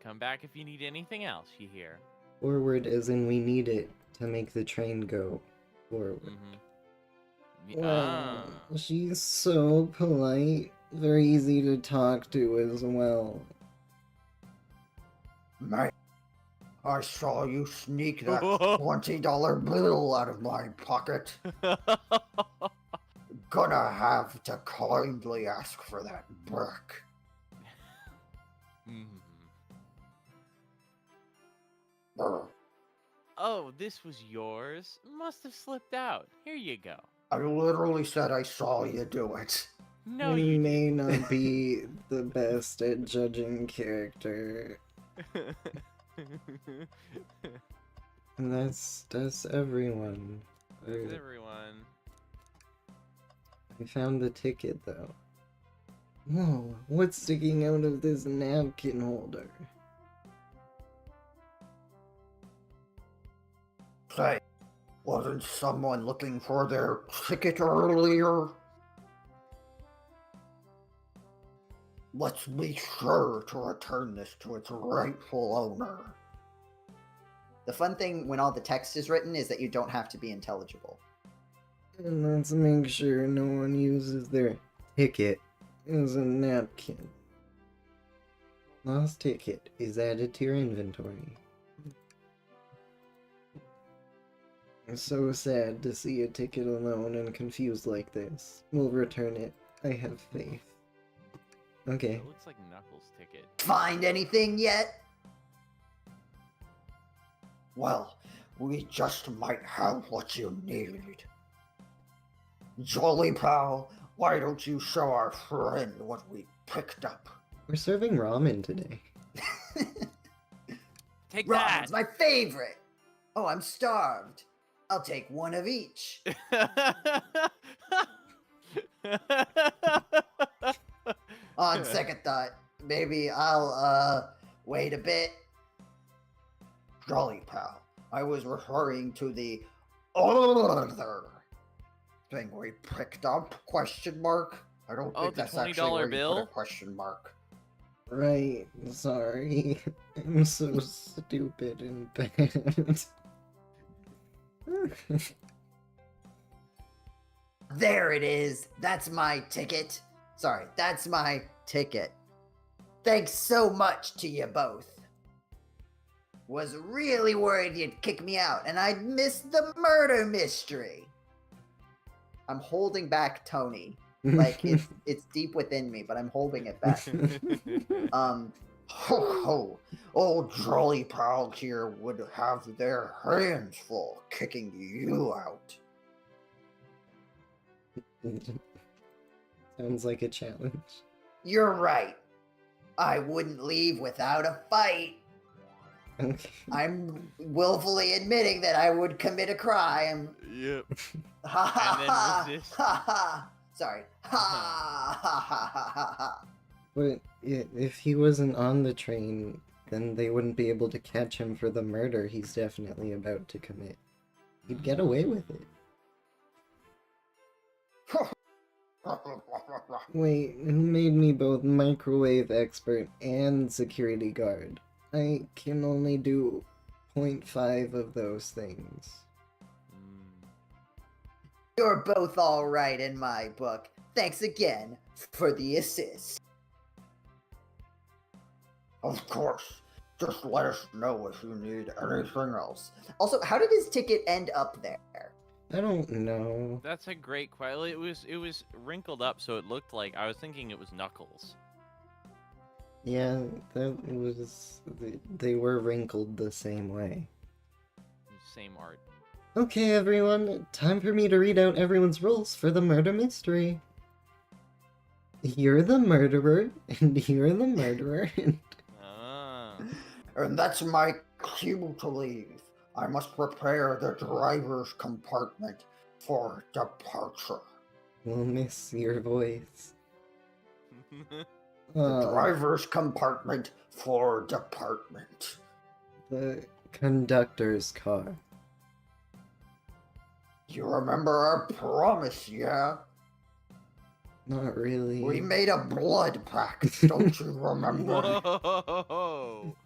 Come back if you need anything else, you hear? Forward as in we need it to make the train go forward. Mm-hmm. Wow, she's so polite. Very easy to talk to as well. man? I saw you sneak that $20 bill out of my pocket. Gonna have to kindly ask for that back. Mhm. Brr. Oh, this was yours? Must have slipped out. Here you go. I literally said I saw you do it. No, I you may not be the best at judging character. And that's everyone. That's everyone. I found the ticket though. Whoa, what's sticking out of this napkin holder? Say, wasn't someone looking for their ticket earlier? Let's be sure to return this to its rightful owner. The fun thing when all the text is written is that you don't have to be intelligible. And let's make sure no one uses their ticket as a napkin. Lost ticket is added to your inventory. It's so sad to see a ticket alone and confused like this. We'll return it. I have faith. Okay. It looks like Knuckles' ticket. Find anything yet? Well, we just might have what you need. Jolly pal, why don't you show our friend what we picked up? We're serving ramen today. Take Ramen's my favorite! Oh, I'm starved. I'll take one of each. On second thought, maybe I'll, wait a bit. Jolly pal, I was referring to the other thing we picked up, question mark? I don't Oh, think the that's actually $20 where you put a bill? question mark. Right, sorry. I'm so stupid and bad. There it is. That's my ticket. Sorry, that's my ticket. Thanks so much to you both. was really worried you'd kick me out and I'd miss the murder mystery. I'm holding back Tony. Like, it's deep within me, but I'm holding it back. Ho ho! Old Jolly Pal here would have their hands full kicking you out. Sounds like a challenge. You're right. I wouldn't leave without a fight. Okay. I'm willfully admitting that I would commit a crime. Yep. Ha ha And ha then resist. ha ha. Sorry. Ha ha ha ha ha ha. But if he wasn't on the train, then they wouldn't be able to catch him for the murder he's definitely about to commit. He'd get away with it. Wait, who made me both microwave expert and security guard? I can only do 0.5 of those things. You're both all right in my book. Thanks again for the assist. Of course. Just let us know if you need anything else. Also, how did his ticket end up there? I don't know. That's a great question. It was wrinkled up, so it looked like I was thinking it was Knuckles. Yeah, that was... They were wrinkled the same way. Same art. Okay, everyone, time for me to read out everyone's roles for the murder mystery. You're the murderer, and you're the murderer, and... Ah. And that's my cue to leave. I must prepare the driver's compartment for departure. We'll miss your voice. The driver's compartment for department. The conductor's car. You remember our promise, yeah? Not really. We made a blood pact, don't you remember? Whoa!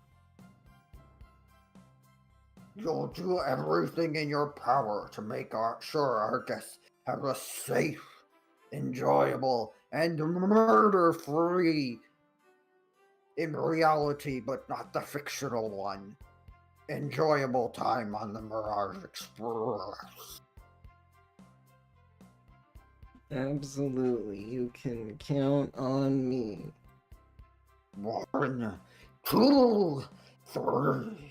You'll do everything in your power to make sure our guests have a safe, enjoyable, and murder-free, in reality but not the fictional one, enjoyable time on the Mirage Express. Absolutely, you can count on me. 1, 2, 3.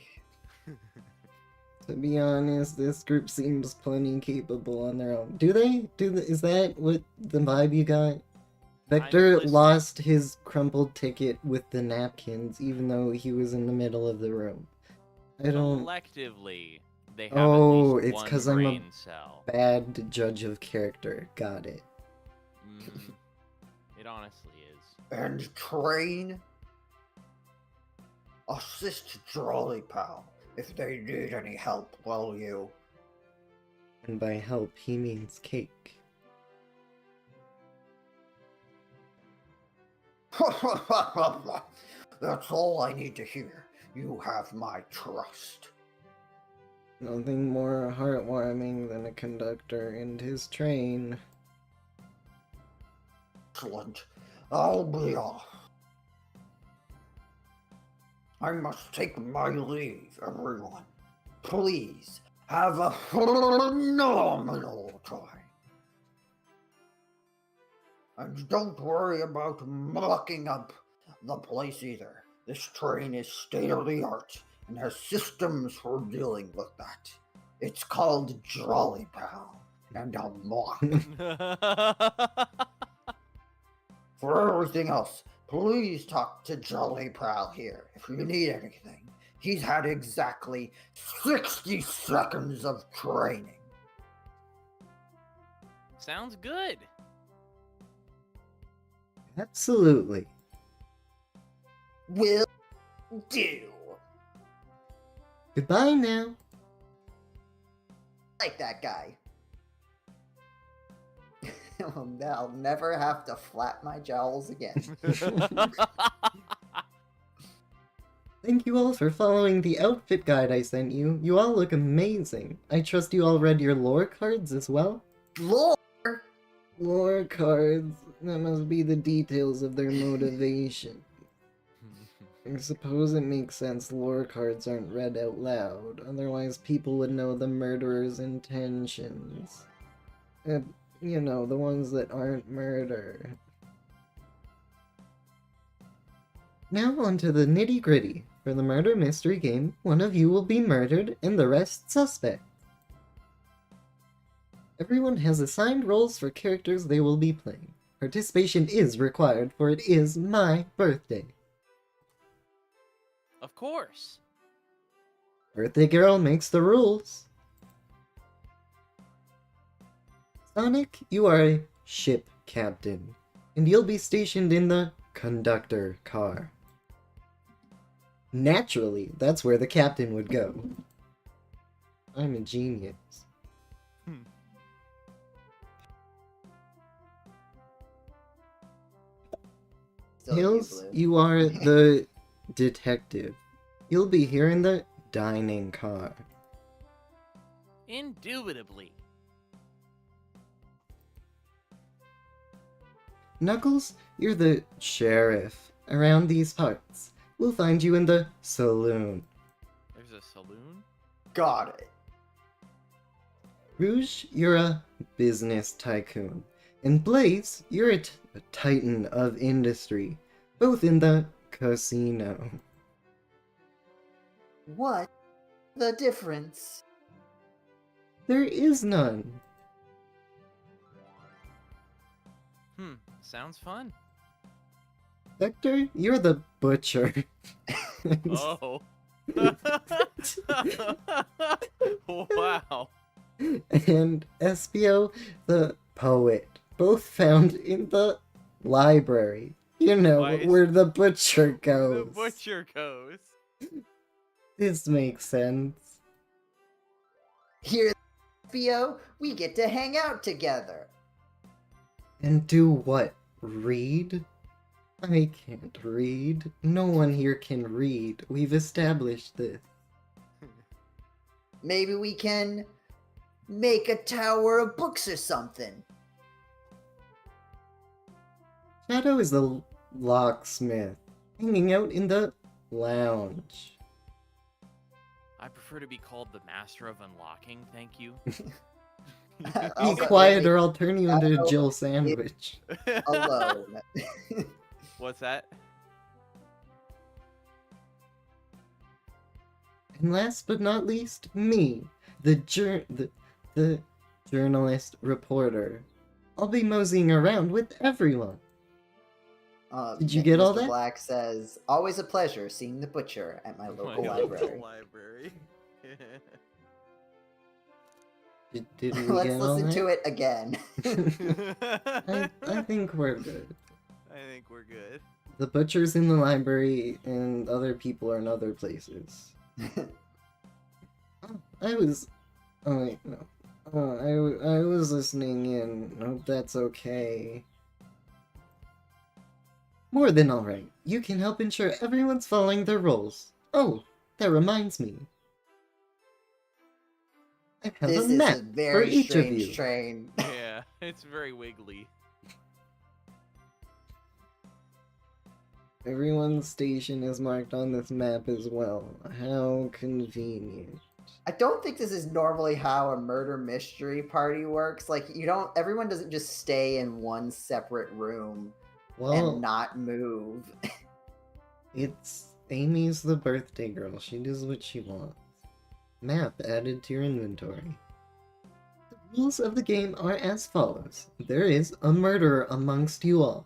To be honest, this group seems plenty capable on their own. Do they? Is that what the vibe you got? Vector listening. lost his crumpled ticket with the napkins, even though he was in the middle of the room. I don't... Collectively, they have Oh, at least it's one 'cause I'm a brain cell. Bad judge of character. Got it. It honestly is. And train. Assist Jolly Pal if they need any help, will you? And by help, he means cake. That's all I need to hear. You have my trust. Nothing more heartwarming than a conductor and his train. Excellent. I'll be off. I must take my leave, everyone. Please, have a phenomenal time. And don't worry about mucking up the place either. This train is state-of-the-art and has systems for dealing with that. It's called Jolly Pal, and I'll mock. For everything else, please talk to Jolly Pal here if you need anything. He's had exactly 60 seconds of training. Sounds good. Absolutely. Will do. Goodbye now. Like that guy. I'll never have to flap my jowls again. Thank you all for following the outfit guide I sent you. You all look amazing. I trust you all read your lore cards as well? Lord! Lore cards. That must be the details of their motivation. I suppose it makes sense lore cards aren't read out loud, otherwise people would know the murderer's intentions. You know, the ones that aren't murder. Now on to the nitty-gritty. For the murder mystery game, one of you will be murdered and the rest suspect. Everyone has assigned roles for characters they will be playing. Participation is required, for it is my birthday. Of course. Birthday girl makes the rules. Sonic, you are a ship captain, and you'll be stationed in the conductor car. Naturally, that's where the captain would go. I'm a genius. Still Hills, Blue. you are the detective. You'll be here in the dining car. Indubitably. Knuckles, you're the sheriff. Around these parts. We'll find you in the saloon. There's a saloon? Got it. Rouge, you're a business tycoon. And Blaze, you're a titan of industry. Both in the casino. What the difference? There is none. Sounds fun. Vector, you're the butcher. Oh. Wow. And Espio, the poet. Both found in the library. You know, Why is- where the butcher The goes. butcher goes. This makes sense. Here, Theo, we get to hang out together. And do what? Read? I can't read. No one here can read. We've established this. Maybe we can make a tower of books or something. Shadow is the locksmith, hanging out in the lounge. I prefer to be called the master of unlocking, thank you. Be Also, quiet maybe or I'll turn you into Shadow a Jill sandwich. alone. What's that? And last but not least, me, the journalist reporter. I'll be moseying around with everyone. Did you get Mr. all that? Black says, always a pleasure seeing the butcher at my local library. library. Did we Let's get all listen that? to it again. I think we're good. I think we're good. The butcher's in the library, and other people are in other places. I was... Oh, wait, no. I was listening in. Hope that's okay. More than alright. You can help ensure everyone's following their roles. Oh, that reminds me. I have This a is map a for very each of strange you. train. Yeah, it's very wiggly. Everyone's station is marked on this map as well. How convenient. I don't think this is normally how a murder mystery party works. Like, everyone doesn't just stay in one separate room Well, and not move. it's Amy's the birthday girl. She does what she wants. Map added to your inventory. The rules of the game are as follows. There is a murderer amongst you all.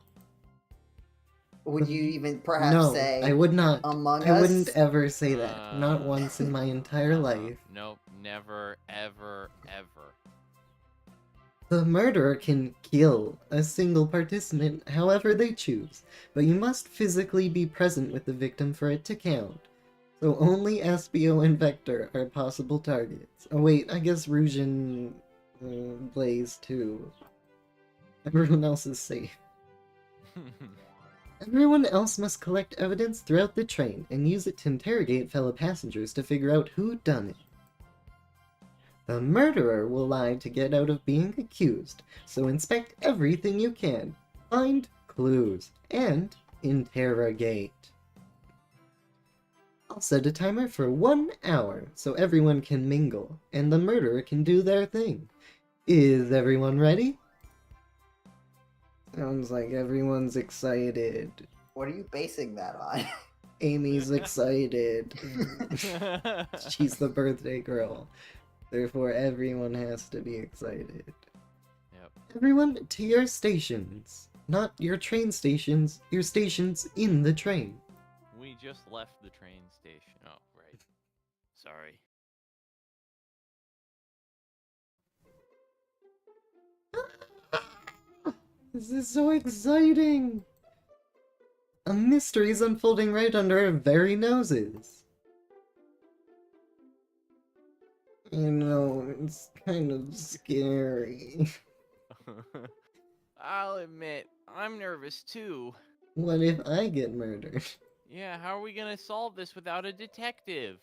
Would you even perhaps No, say I would not. among I us? wouldn't ever say that. Not once in my entire life. Nope, never, ever, ever. The murderer can kill a single participant however they choose, but you must physically be present with the victim for it to count. So only Espio and Vector are possible targets. Oh wait, I guess Rouge and Blaze too. Everyone else is safe. Everyone else must collect evidence throughout the train and use it to interrogate fellow passengers to figure out who done it. The murderer will lie to get out of being accused, so inspect everything you can, find clues, and interrogate. set a timer for 1 hour so everyone can mingle, and the murderer can do their thing. Is everyone ready? Sounds like everyone's excited. What are you basing that on? Amy's excited. She's the birthday girl. Therefore, everyone has to be excited. Yep. Everyone to your stations. Not your train stations, your stations in the train. We just left the train station. Oh, right. Sorry. This is so exciting! A mystery is unfolding right under our very noses. You know, it's kind of scary. I'll admit, I'm nervous too. What if I get murdered? Yeah, how are we gonna solve this without a detective?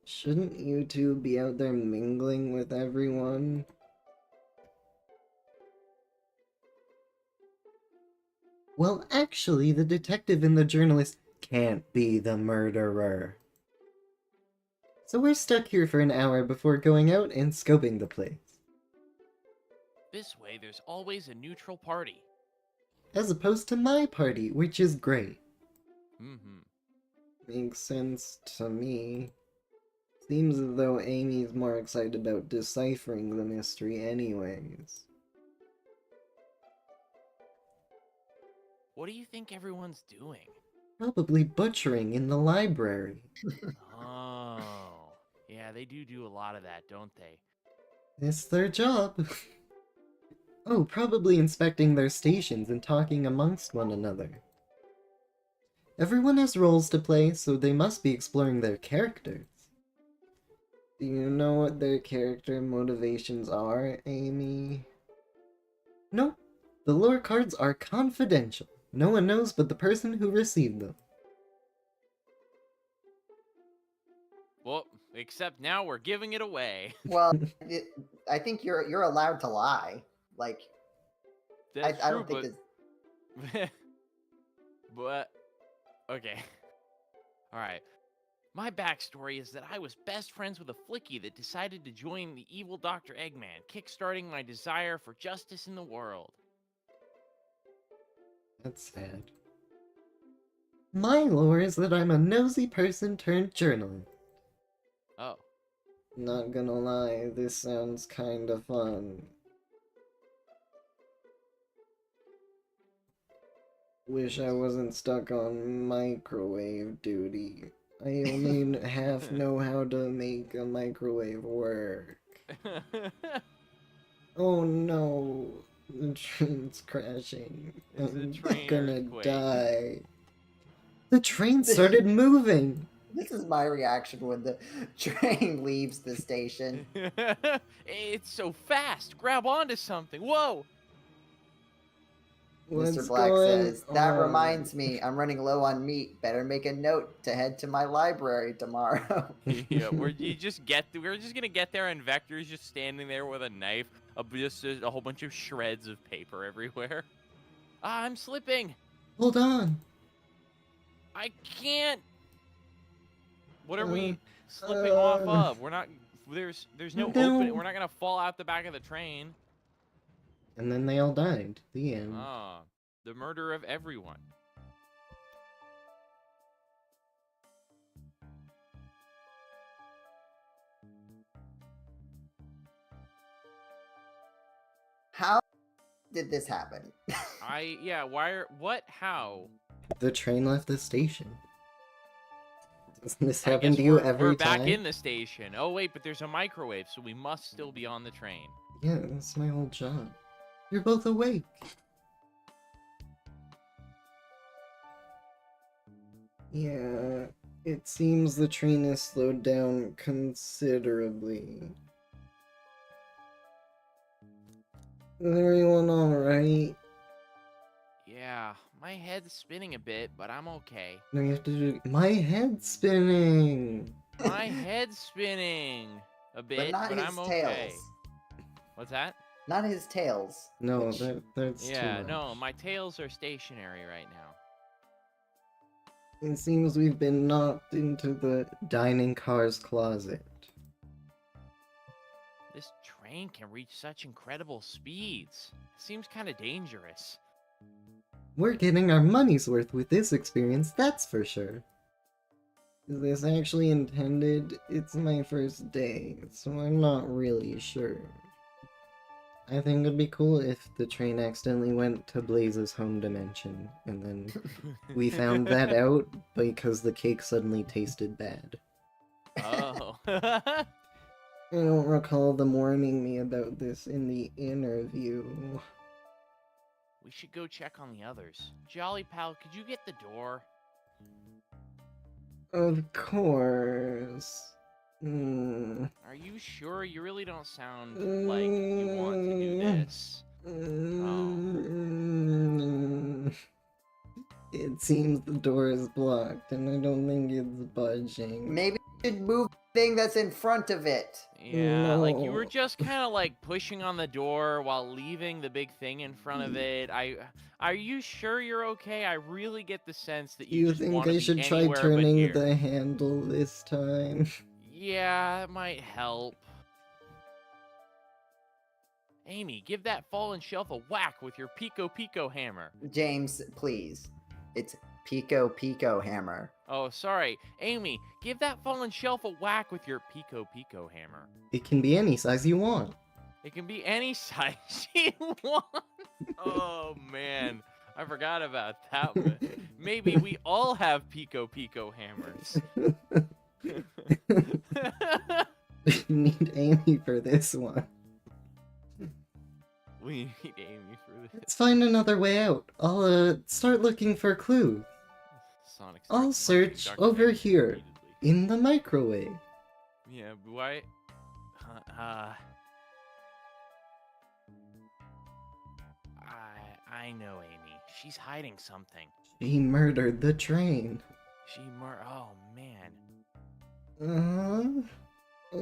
Shouldn't you two be out there mingling with everyone? Well, actually, the detective and the journalist can't be the murderer. So we're stuck here for an hour before going out and scoping the place. This way, there's always a neutral party. As opposed to my party, which is great. Mm-hmm. Makes sense to me. Seems as though Amy's more excited about deciphering the mystery anyways. What do you think everyone's doing? Probably butchering in the library. Oh. Yeah, they do a lot of that, don't they? It's their job. Oh, probably inspecting their stations and talking amongst one another. Everyone has roles to play, so they must be exploring their characters. Do you know what their character motivations are, Amy? No, the lore cards are confidential. No one knows but the person who received them. Well, except now we're giving it away. Well, I think you're allowed to lie. Like, That's I true, don't think it's... but okay. All right. My backstory is that I was best friends with a flicky that decided to join the evil Dr. Eggman, kickstarting my desire for justice in the world. That's sad. My lore is that I'm a nosy person turned journalist. Oh. Not gonna lie, this sounds kinda fun. Wish I wasn't stuck on microwave duty. I only half know how to make a microwave work. Oh no, the train's crashing. It's a I'm train gonna earthquake. die. The train started moving! This is my reaction when the train leaves the station. It's so fast. Grab onto something. Whoa. What's Mr. Black going says, that on? reminds me, I'm running low on meat. Better make a note to head to my library tomorrow. Yeah, we're just gonna get there, and Vector's just standing there with a knife, just a whole bunch of shreds of paper everywhere. Ah, I'm slipping. Hold on. I can't. What are we slipping off of? We're not. There's no opening. We're not gonna fall out the back of the train. And then they all died. The end. Ah, the murder of everyone. How did this happen? How? The train left the station. Doesn't this I happen guess to you we're every time? back in the station. Oh wait, but there's a microwave, so we must still be on the train. Yeah, that's my whole job. You're both awake. Yeah, it seems the train has slowed down considerably. Is everyone alright? Yeah, my head's spinning a bit, but I'm okay. No, you have to do. My head's spinning! My head's spinning a bit, But not his I'm okay. tails. What's that? Not his tails. No, which- that's too Yeah, much. no, my tails are stationary right now. It seems we've been knocked into the dining car's closet. This train can reach such incredible speeds. Seems kind of dangerous. We're getting our money's worth with this experience, that's for sure. Is this actually intended? It's my first day, so I'm not really sure. I think it'd be cool if the train accidentally went to Blaze's home dimension, and then we found that out because the cake suddenly tasted bad. Oh. I don't recall them warning me about this in the interview. We should go check on the others. Jolly Pal, could you get the door? Of course. Are you sure? You really don't sound like you want to do this. It seems the door is blocked, and I don't think it's budging. Maybe you should move the thing that's in front of it. Yeah, like you were No. just kind of like pushing on the door while leaving the big thing in front of it. Are you sure you're okay? I really get the sense that Do you you just think want to I be should try anywhere but turning here. the handle this time? Yeah, it might help. Amy, give that fallen shelf a whack with your Pico Pico hammer. James, please. It's Pico Pico hammer. Oh, sorry. Amy, give that fallen shelf a whack with your Pico Pico hammer. It can be any size you want. It can be any size you want. Oh, man. I forgot about that one. Maybe we all have Pico Pico hammers. We need Amy for this one. We need Amy for this. Let's find another way out. I'll start looking for clues Sonic I'll starts search punching Dr. over Mario here. repeatedly. in the microwave. Yeah, but why? I know Amy. She's hiding something. She murdered the train. Oh man.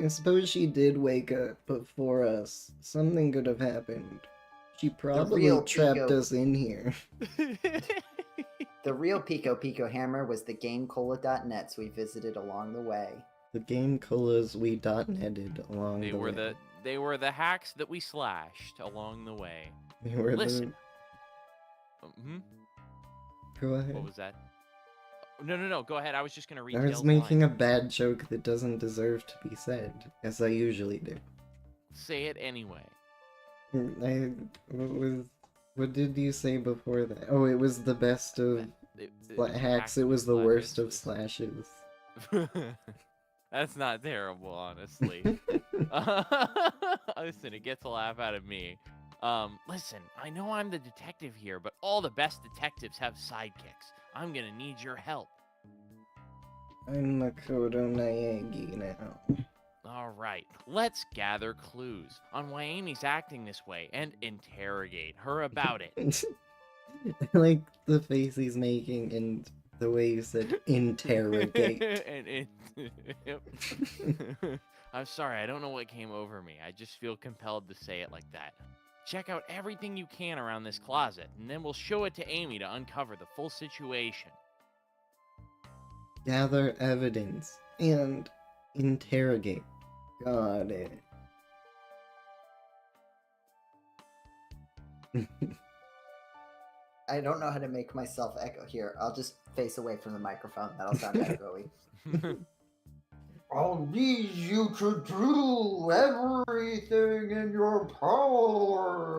I suppose she did wake up before us. Something could have happened. She probably real trapped Pico- us in here. The real Pico Pico hammer was the GameCola.nets we visited along the way. The GameColas we .netted along They the were way. the hacks that we slashed along the way. They were Listen. Go ahead. What was that? No. Go ahead. I was just gonna read. I was making a bad joke that doesn't deserve to be said, as I usually do. Say it anyway. What did you say before that? Oh, it was the best of hacks. It was the worst of slashes. That's not terrible, honestly. Listen, it gets a laugh out of me. Listen, I know I'm the detective here, but all the best detectives have sidekicks. I'm gonna need your help. I'm Makoto Naegi now. All right, let's gather clues on why Amy's acting this way and interrogate her about it. I like the face he's making and the way you said interrogate. I'm sorry, I don't know what came over me. I just feel compelled to say it like that. Check out everything you can around this closet, and then we'll show it to Amy to uncover the full situation. Gather evidence and interrogate. Got it. I don't know how to make myself echo here. I'll just face away from the microphone. That'll sound echoey. I'll need you to do everything in your power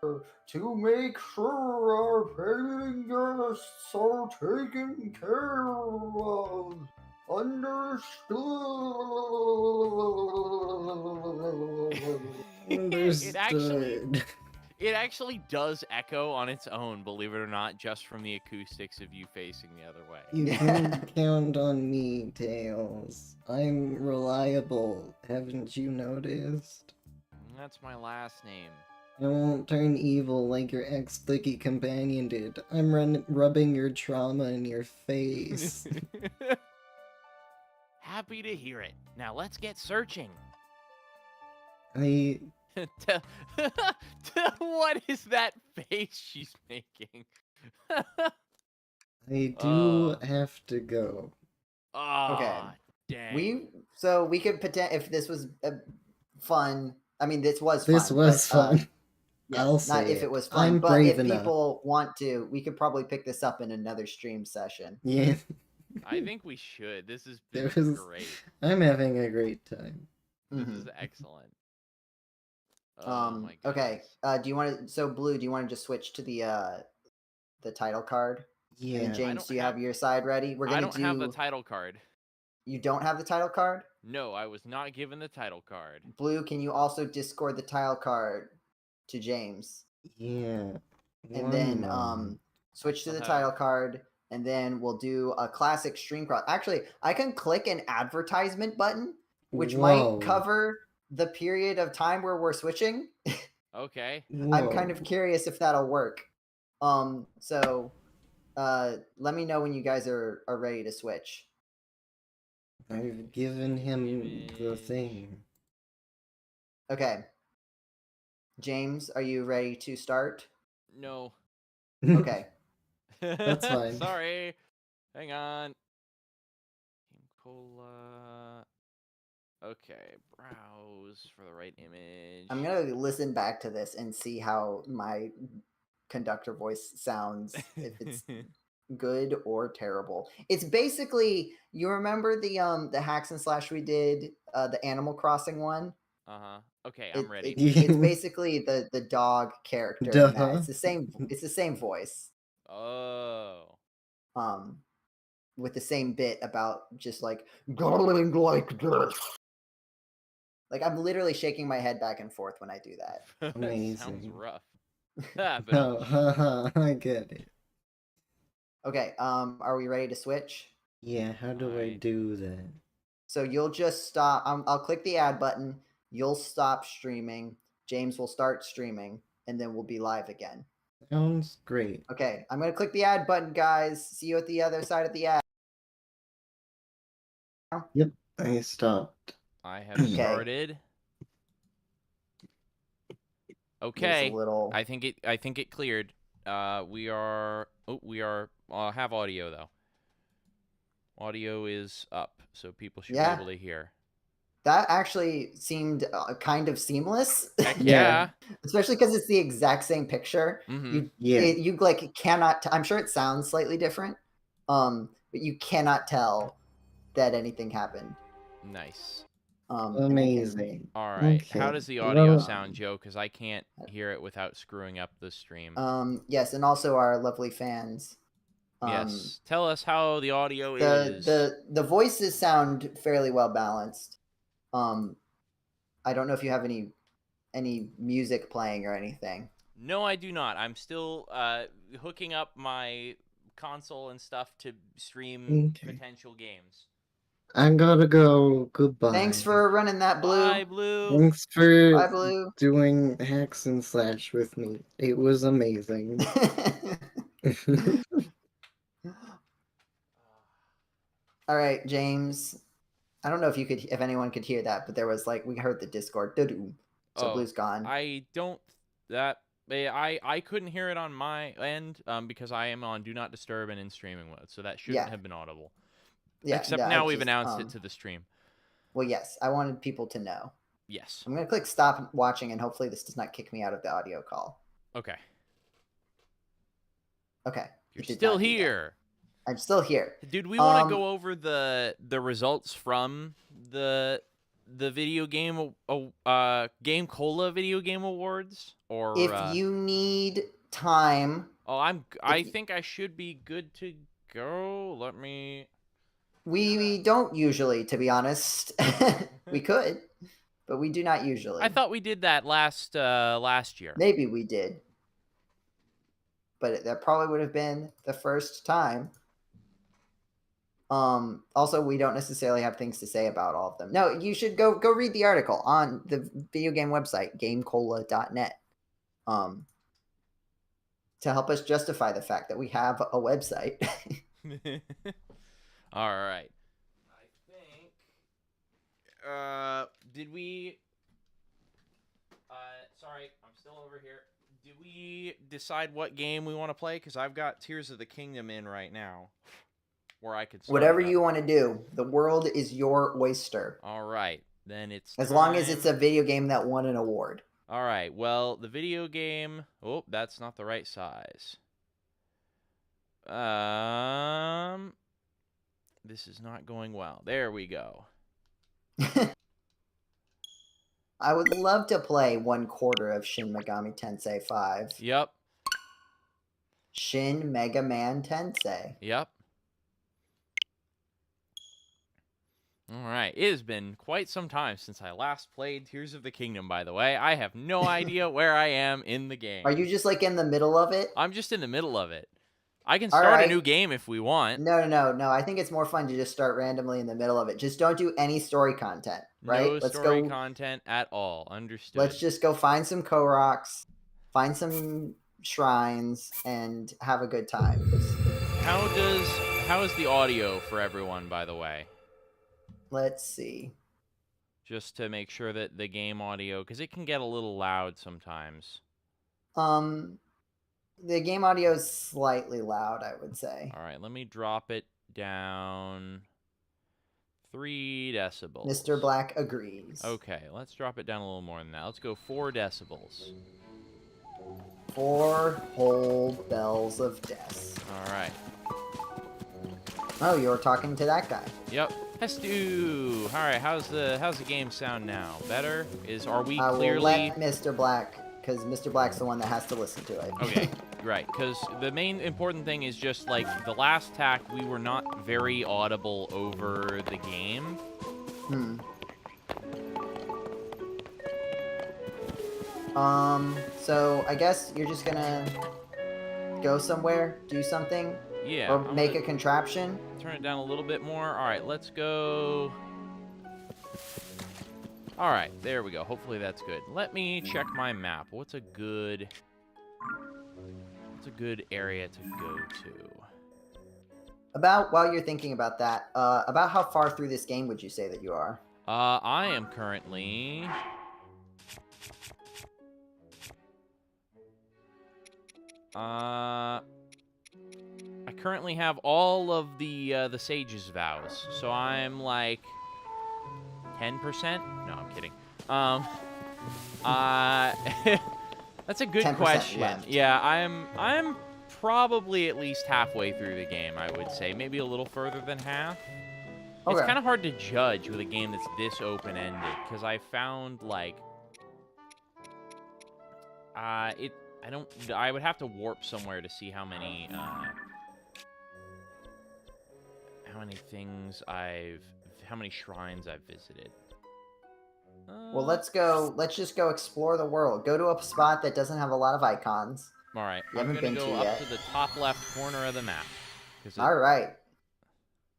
to make sure our paying guests are taken care of. Understood. It actually does echo on its own, believe it or not, just from the acoustics of you facing the other way. You can count on me, Tails. I'm reliable, haven't you noticed? That's my last name. I won't turn evil like your ex-clicky companion did. I'm rubbing your trauma in your face. Happy to hear it. Now let's get searching. What is that face she's making? I do have to go. Ah, dang. We could pretend if this was fun. I mean, this was This fun. was but, fun. yes, I'll not say if it it. was fun, I'm but brave if enough. people want to, we could probably pick this up in another stream session. Yeah. I think we should. This is There was. great. I'm having a great time. This Mhm. is excellent. Oh my Okay. goodness. Do you want to? So, Blue, do you want to just switch to the title card? And Yeah. then James, do you have your side ready? We're I gonna don't have the title card. You don't have the title card? No, I was not given the title card. Blue, can you also Discord the title card to James? Yeah. And then moment. switch to I'll the have- title card, and then we'll do a classic stream cross. Actually, I can click an advertisement button, which Whoa. might cover the period of time where we're switching. Okay. I'm kind of Whoa. curious if that'll work. So let me know when you guys are ready to switch. I've given him the Image. thing. Okay. James, are you ready to start? No. Okay. That's fine. Sorry. Hang on. GameCola. Okay, browse for the right image. I'm gonna listen back to this and see how my conductor voice sounds, if it's good or terrible. It's basically, you remember the hacks and slash we did, the Animal Crossing one? Uh-huh. Okay, I'm ready. It's basically the dog character in that. Duh. It's the same voice. Oh. With the same bit about just like Going like this. like I'm literally shaking my head back and forth when I do that. That sounds Amazing. rough. But Oh, haha, I get it. Okay, are we ready to switch? Yeah, how do I Alright. do that? So you'll just stop. I'll click the add button. You'll stop streaming. James will start streaming, and then we'll be live again. Sounds great. Okay, I'm gonna click the add button, guys. See you at the other side of the ad. Yep, I stopped. I have Okay. started. There's Okay. a little. I think it cleared. We are have audio though. Audio is up, so people should Yeah. be able to hear. That actually seemed kind of seamless. Heck Yeah. yeah. Especially because it's the exact same picture. Mhm. You like cannot. I'm sure it sounds slightly different, but you cannot tell that anything happened. Nice. And you can- Amazing. All right. How Okay. does the audio Well, sound, Joe? Because I can't hear it without screwing up the stream. Yes, and also our lovely fans. Yes. Tell us how the audio is. The voices sound fairly well balanced. I don't know if you have any music playing or anything. No, I do not. I'm still hooking up my console and stuff to stream Okay. potential games. I gotta go. Goodbye. Thanks for running that, Blue. Bye, Blue. Thanks for Bye, Blue. doing hacks and slash with me. It was amazing. All right, James. I don't know if anyone could hear that, but there was like we heard the Discord. Doo-doo. So Oh, Blue's gone. I couldn't hear it on my end because I am on Do Not Disturb and in streaming mode, so that shouldn't Yeah. have been audible. Yeah. Except no, now I we've just, announced it to the stream. Well, yes, I wanted people to know. Yes. I'm gonna click stop watching, and hopefully this does not kick me out of the audio call. Okay. Okay. You're it did still not do that. here. I'm still here. Dude, we want to go over the results from the video game GameCola Videogame Awards, or If you need time, I think I should be good to go. Let me. we don't usually, to be honest. We could, but we do not usually. I thought we did that last year. Maybe we did, but that probably would have been the first time. Also, we don't necessarily have things to say about all of them. No, you should go read the article on the video game website, GameCola.net, to help us justify the fact that we have a website. All right. I think. Did we? Sorry, I'm still over here. Did we decide what game we want to play? Because I've got Tears of the Kingdom in right now, where I could start Whatever it up. you want to do. The world is your oyster. All right, then it's As long as it's time. a video game that won an award. All right. Well, the video game. Oh, that's not the right size. This is not going well. There we go. I would love to play 1/4 of Shin Megami Tensei 5. Yep. Shin Mega Man Tensei. Yep. All right. It has been quite some time since I last played Tears of the Kingdom, by the way. I have no idea where I am in the game. Are you just like in the middle of it? I'm just in the middle of it. I can All start a right. new game if we want. No. I think it's more fun to just start randomly in the middle of it. Just don't do any story content, right? No story content at all. Understood. Let's just go find some Koroks, find some shrines, and have a good time. How is the audio for everyone, by the way? Let's see. Just to make sure that the game audio, because it can get a little loud sometimes. The game audio is slightly loud, I would say. All right, let me drop it down 3 decibels. Mr. Black agrees. Okay, let's drop it down a little more than that. Let's go 4 decibels. 4 whole bells of death. All right. Oh, you were talking to that guy. Yep. Hestu. All right. How's the game sound now? Better? Are we I clearly? will let Mr. Black, because Mr. Black's the one that has to listen to it. Okay. Right. Because the main important thing is just like the last tack, we were not very audible over the game. So I guess you're just gonna go somewhere, do something, Yeah. or make a contraption. Turn it down a little bit more. All right, let's go. All right, there we go. Hopefully that's good. Let me check my map. What's a good area to go to? While you're thinking about that, about how far through this game would you say that you are? I am currently. I currently have all of the Sage's vows, so I'm like 10%. No, I'm kidding. That's a good 10% question. left. Yeah, I'm probably at least halfway through the game. I would say maybe a little further than half. It's Okay. kind of hard to judge with a game that's this open-ended because I found like I would have to warp somewhere to see how many how many shrines I've visited. Well, let's just go explore the world. Go to a spot that doesn't have a lot of icons. All right, You I'm haven't gonna been go to up yet. to the top left corner of the map. All right.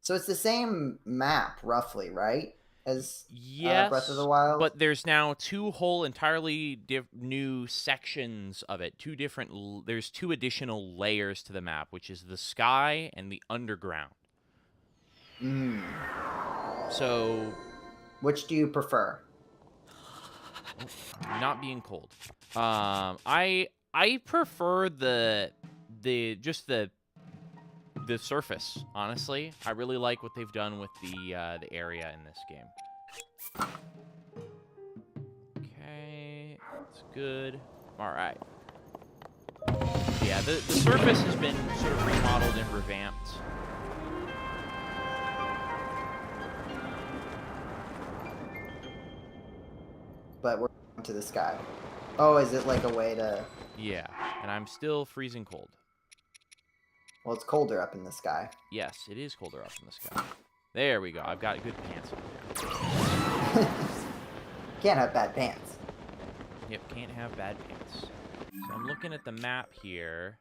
So it's the same map, roughly, right? As Yes, Breath of the Wild? but there's now 2 whole entirely new sections of it. There's 2 additional layers to the map, which is the sky and the underground. So, Which do you prefer? not being cold. I prefer the surface. Honestly, I really like what they've done with the area in this game. Okay, that's good. All right. Yeah, the surface has been sort of remodeled and revamped. But we're going to the sky. Oh, is it like a way to... Yeah, and I'm still freezing cold. Well, it's colder up in the sky. Yes, it is colder up in the sky. There we go. I've got good pants on now. Can't have bad pants. Yep, can't have bad pants. So I'm looking at the map here.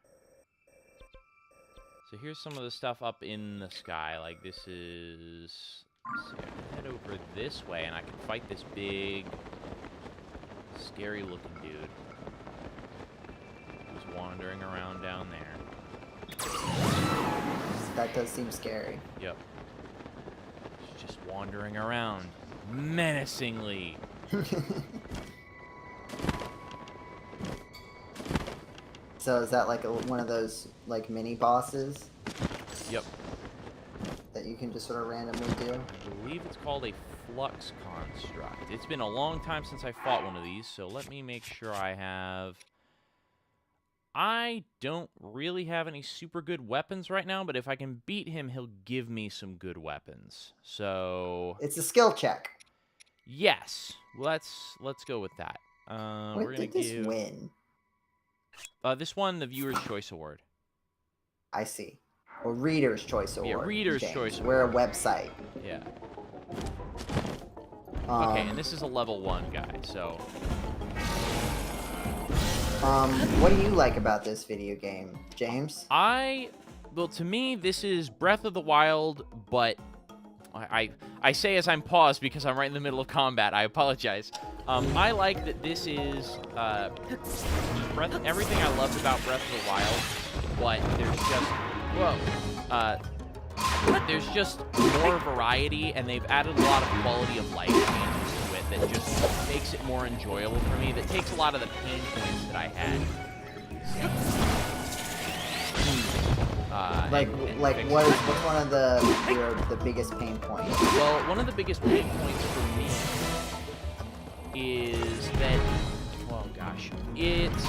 So here's some of the stuff up in the sky. Like this is... Let's see, I can head over this way and I can fight this big, scary looking dude who's wandering around down there. That does seem scary. Yep. He's just wandering around menacingly. So is that like one of those like mini bosses Yep. that you can just sort of randomly do? I believe it's called a flux construct. It's been a long time since I fought one of these, so let me make sure I have... I don't really have any super good weapons right now, but if I can beat him, he'll give me some good weapons. So... It's a skill check. Yes. Let's go with that. What We're gonna did this give... win? This won the Viewer's Choice Award. I see. Or Reader's Choice Award. Yeah, Reader's James. Choice We're a Award. website. Yeah. Um, Okay, and this is a level 1 guy, so... What do you like about this video game, James? Well, to me, this is Breath of the Wild, but I say as I'm paused because I'm right in the middle of combat. I apologize. I like that this is everything I loved about Breath of the Wild, but there's just more variety, and they've added a lot of quality of life changes to it that just makes it more enjoyable for me. That takes a lot of the pain points that I had. What's one of the biggest pain points? Well, one of the biggest pain points for me is that, well, gosh, it's...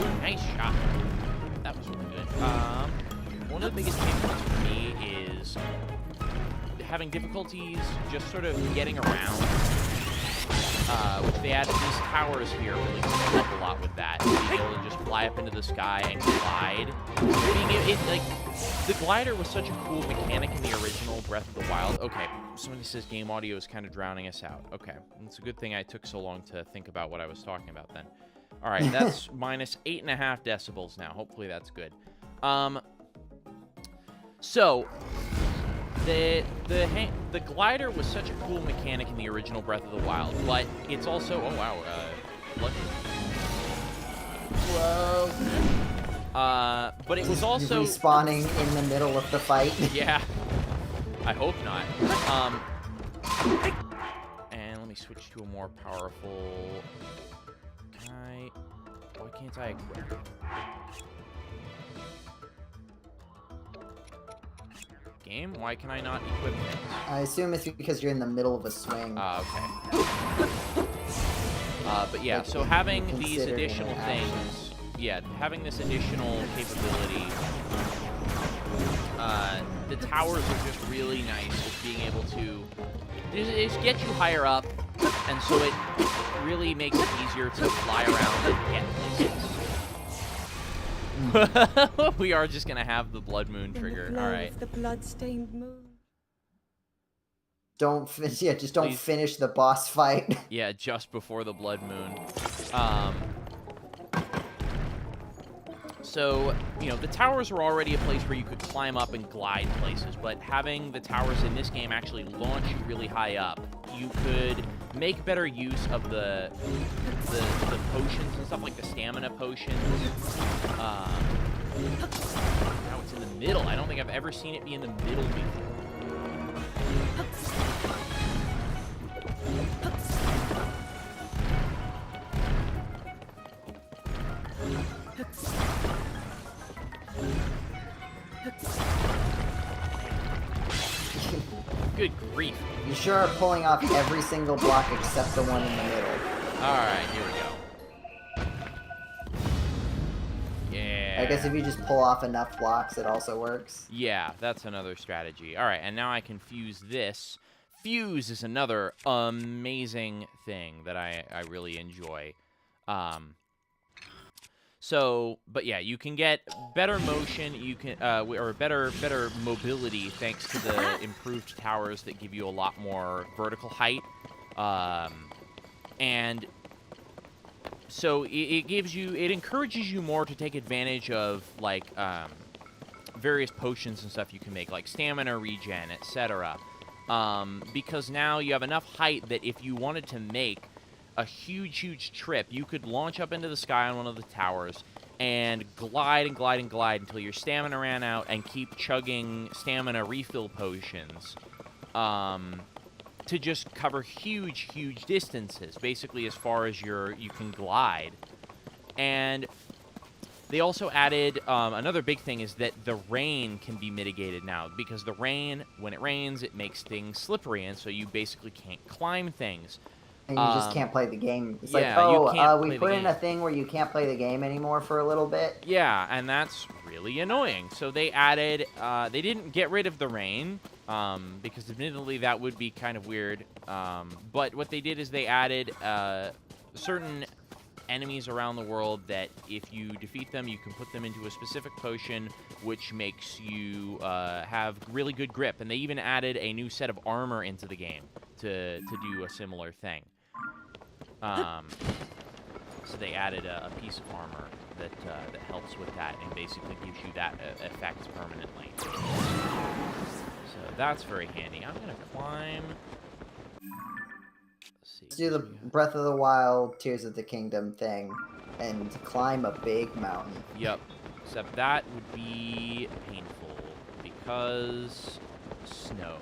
Ooh, nice shot. That was really good. One of the biggest pain points for me is having difficulties just sort of getting around, which they added these towers here really help a lot with that. Being able to just fly up into the sky and glide. The glider was such a cool mechanic in the original Breath of the Wild. Okay, somebody says game audio is kind of drowning us out. Okay, it's a good thing I took so long to think about what I was talking about then. All right, that's minus 8.5 decibels now. Hopefully that's good. So the glider was such a cool mechanic in the original Breath of the Wild, but it's also lucky. Whoa. But it was also respawning in the middle of the fight. Yeah, I hope not. And let me switch to a more powerful. Why can't I equip? Game? Why can I not equip things? I assume it's because you're in the middle of a swing. Okay. But yeah, so having these additional things, having this additional capability, the towers are just really nice with being able to just get you higher up, and so it really makes it easier to fly around and get places. We are just gonna have the blood moon trigger. All right. The blood-stained moon. Just don't finish the boss fight. Yeah, just before the blood moon. So, the towers were already a place where you could climb up and glide places, but having the towers in this game actually launch you really high up, you could make better use of the potions and stuff, like the stamina potions. Now it's in the middle. I don't think I've ever seen it be in the middle before. Good grief. You sure are pulling off every single block except the one in the middle. Alright, here we go. Yeah. I guess if you just pull off enough blocks, it also works. Yeah, that's another strategy. Alright, and now I can fuse this. Fuse is another amazing thing that I really enjoy. But yeah, you can get better motion, you can, or better mobility thanks to the improved towers that give you a lot more vertical height. And so it encourages you more to take advantage of, like, various potions and stuff you can make, like stamina regen, etc. Because now you have enough height that if you wanted to make a huge trip, you could launch up into the sky on one of the towers and glide and glide and glide until your stamina ran out, and keep chugging stamina refill potions to just cover huge distances, basically as far as you can glide. And They also added another big thing is that the rain can be mitigated now, because the rain, when it rains, it makes things slippery, and so you basically can't climb things. And you just can't play the game. It's like, yeah, you can't we play the put in a game. thing where you can't play the game anymore for a little bit. Yeah, and that's really annoying. So they added, they didn't get rid of the rain, because admittedly that would be kind of weird. But what they did is they added certain enemies around the world that if you defeat them, you can put them into a specific potion, which makes you have really good grip. And they even added a new set of armor into the game to do a similar thing. So they added a piece of armor that helps with that and basically gives you that effect permanently. So that's very handy. I'm gonna climb. Let's do the Breath of the Wild, Tears of the Kingdom thing and climb a big mountain. Yep. Except that would be painful because snow.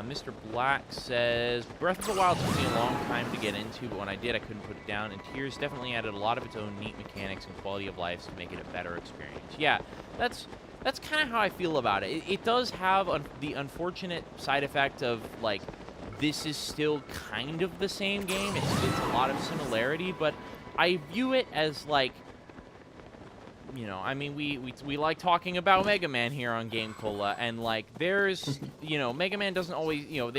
Mr. Black says, Breath of the Wild took me a long time to get into, but when I did, I couldn't put it down, and Tears definitely added a lot of its own neat mechanics and quality of life to make it a better experience. Yeah, that's kind of how I feel about it. It does have the unfortunate side effect of, like, this is still kind of the same game. It's a lot of similarity, but I view it as, like, you know, I mean, we like talking about Mega Man here on GameCola, and, like, there's, you know, Mega Man doesn't always, you know,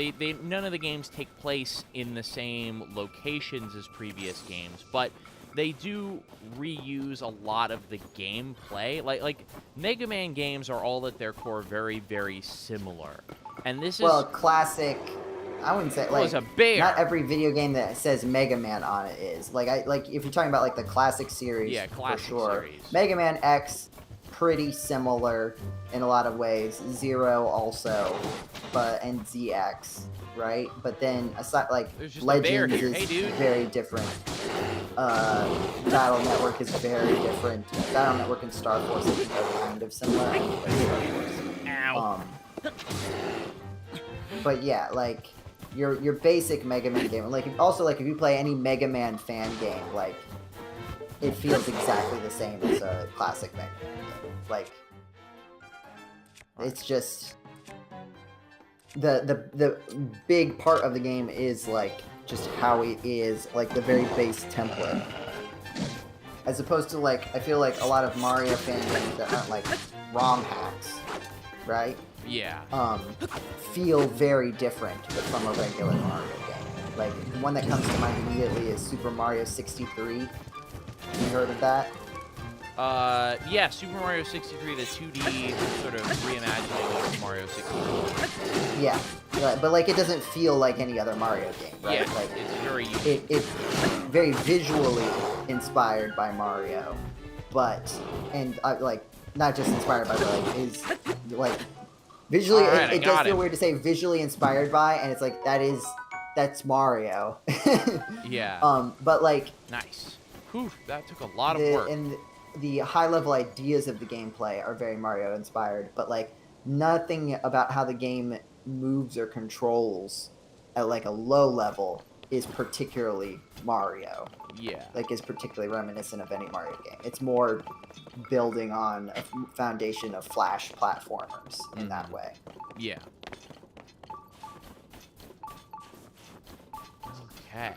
none of the games take place in the same locations as previous games, but they do reuse a lot of the gameplay. Like Mega Man games are all at their core very, very similar, and this Well, is classic. I wouldn't say like it's a bear. Not every video game that says Mega Man on it is like if you're talking about like the classic series, Yeah, classic for sure. series. Mega Man X, pretty similar in a lot of ways. Zero also, and ZX, right? But then aside like There's just a bear Legends here. is Hey, dude. very different. Battle Network is very different. Battle Network and Star Force are kind of similar. I think they're Star Force. But yeah, like your basic Mega Man game. Like also like if you play any Mega Man fan game, like it feels exactly the same as a classic Mega Man game. Like it's just the big part of the game is like just how it is, like the very base template. As opposed to like I feel like a lot of Mario fan games that aren't like ROM hacks, right? Yeah. Feel very different from a regular Mario game. Like, the one that comes to mind immediately is Super Mario 63. Have you heard of that? Yeah, Super Mario 63, the 2D sort of reimagining of Mario 64. Yeah, but like, it doesn't feel like any other Mario game, right? Yeah, Like, it's very unique. it's very visually inspired by Mario, and like, not just inspired by, but like, is, like, visually, Alright, it does feel weird to say visually inspired by, and it's like, that's Mario. Yeah. But like... Nice. Whew, that took a lot of work. And the high-level ideas of the gameplay are very Mario-inspired, but like, nothing about how the game moves or controls at like a low level is particularly Mario. Yeah. Like, is particularly reminiscent of any Mario game. It's more building on a foundation of Flash platformers in that way. Yeah. Okay.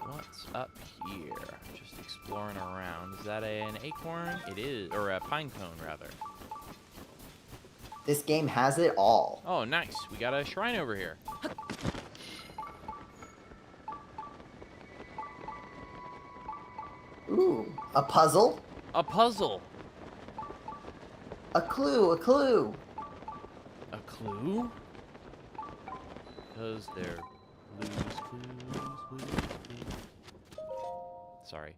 What's up here? Just exploring around. Is that an acorn? It is. Or a pine cone, rather. This game has it all. Oh, nice. We got a shrine over here. Ooh, a puzzle? A puzzle. A clue, a clue. A clue? Because they're clues. Sorry.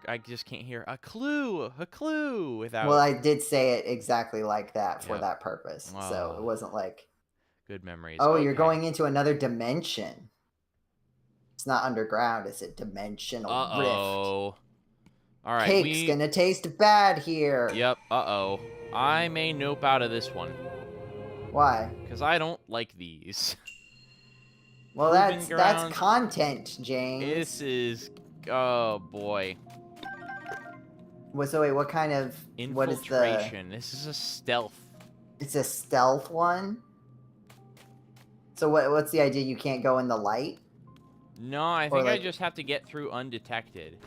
I just can't hear a clue without. Well, I did say it exactly like that for Yep. that purpose. So Oh. it wasn't like, Good memories. oh, you're Okay. going into another dimension. It's not underground, it's a dimensional rift. Uh-oh. All right. Cake's gonna taste bad here. Yep. Uh-oh. I may nope out of this one Why? because I don't like these. Well, Proving that's ground. content, James. This is Oh boy. So wait, what kind of... What is the... Infiltration. This is a stealth. It's a stealth one? So what's the idea? You can't go in the light? No, I Or, think I like- just have to get through undetected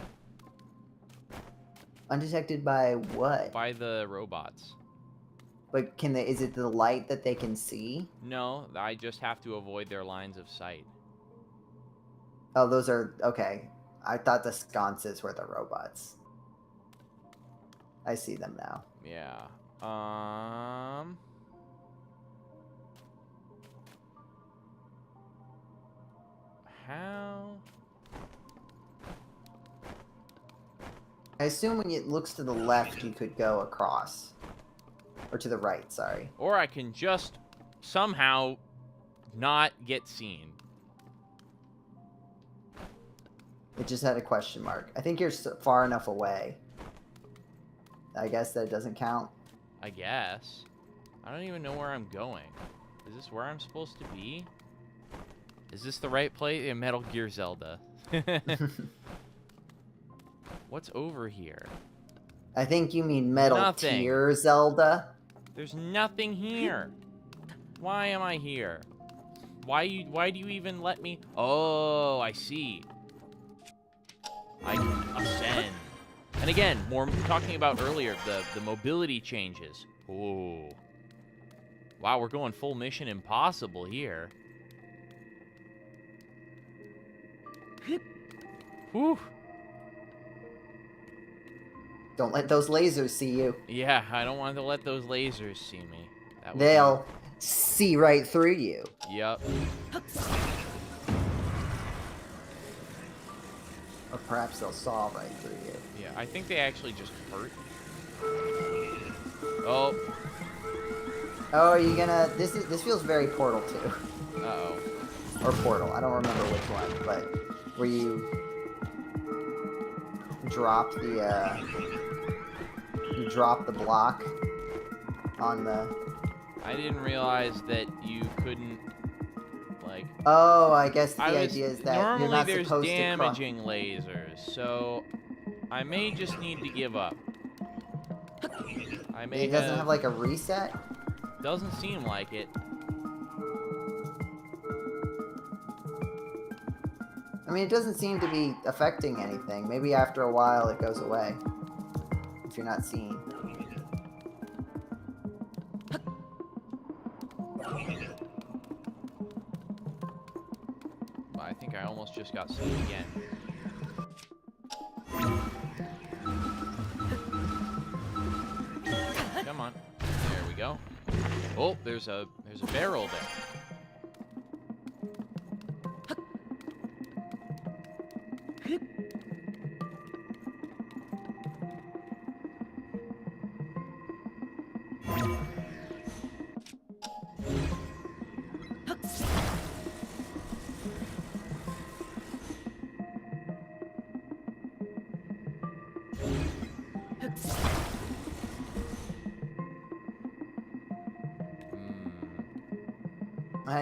Undetected by what? by the robots. But can they... Is it the light that they can see? No, I just have to avoid their lines of sight. Oh, those are... Okay. I thought the sconces were the robots. I see them now. Yeah. How? I assume when it looks to the left, you could go across. Or to the right, sorry. Or I can just somehow not get seen. It just had a question mark. I think you're far enough away. I guess that doesn't count. I guess. I don't even know where I'm going. Is this where I'm supposed to be? Is this the right place? Yeah, Metal Gear Zelda. What's over here? I think you mean Metal Nothing. Gear Zelda. There's nothing here. Why am I here? Why do you even let me? Oh, I see. I can ascend. And again, more talking about earlier, the mobility changes. Oh. Wow, we're going full Mission Impossible here. Whew. Don't let those lasers see you. Yeah, I don't want to let those lasers see me. That would be- They'll see right through you. Yep. Or perhaps they'll saw right through you. Yeah, I think they actually just hurt. Oh. Oh, are you gonna... This feels very Portal 2. Uh-oh. Or Portal. I don't remember which one, but where you drop the block on the... I didn't realize that you couldn't, like... Oh, I guess the idea is that normally you're not there's supposed to damaging lasers, so I may just need to give up. I may It doesn't have like a reset? Doesn't seem like it. I mean, it doesn't seem to be affecting anything. Maybe after a while it goes away. If you're not seen. I think I almost just got seen again. Come on. There we go. Oh, there's a barrel there.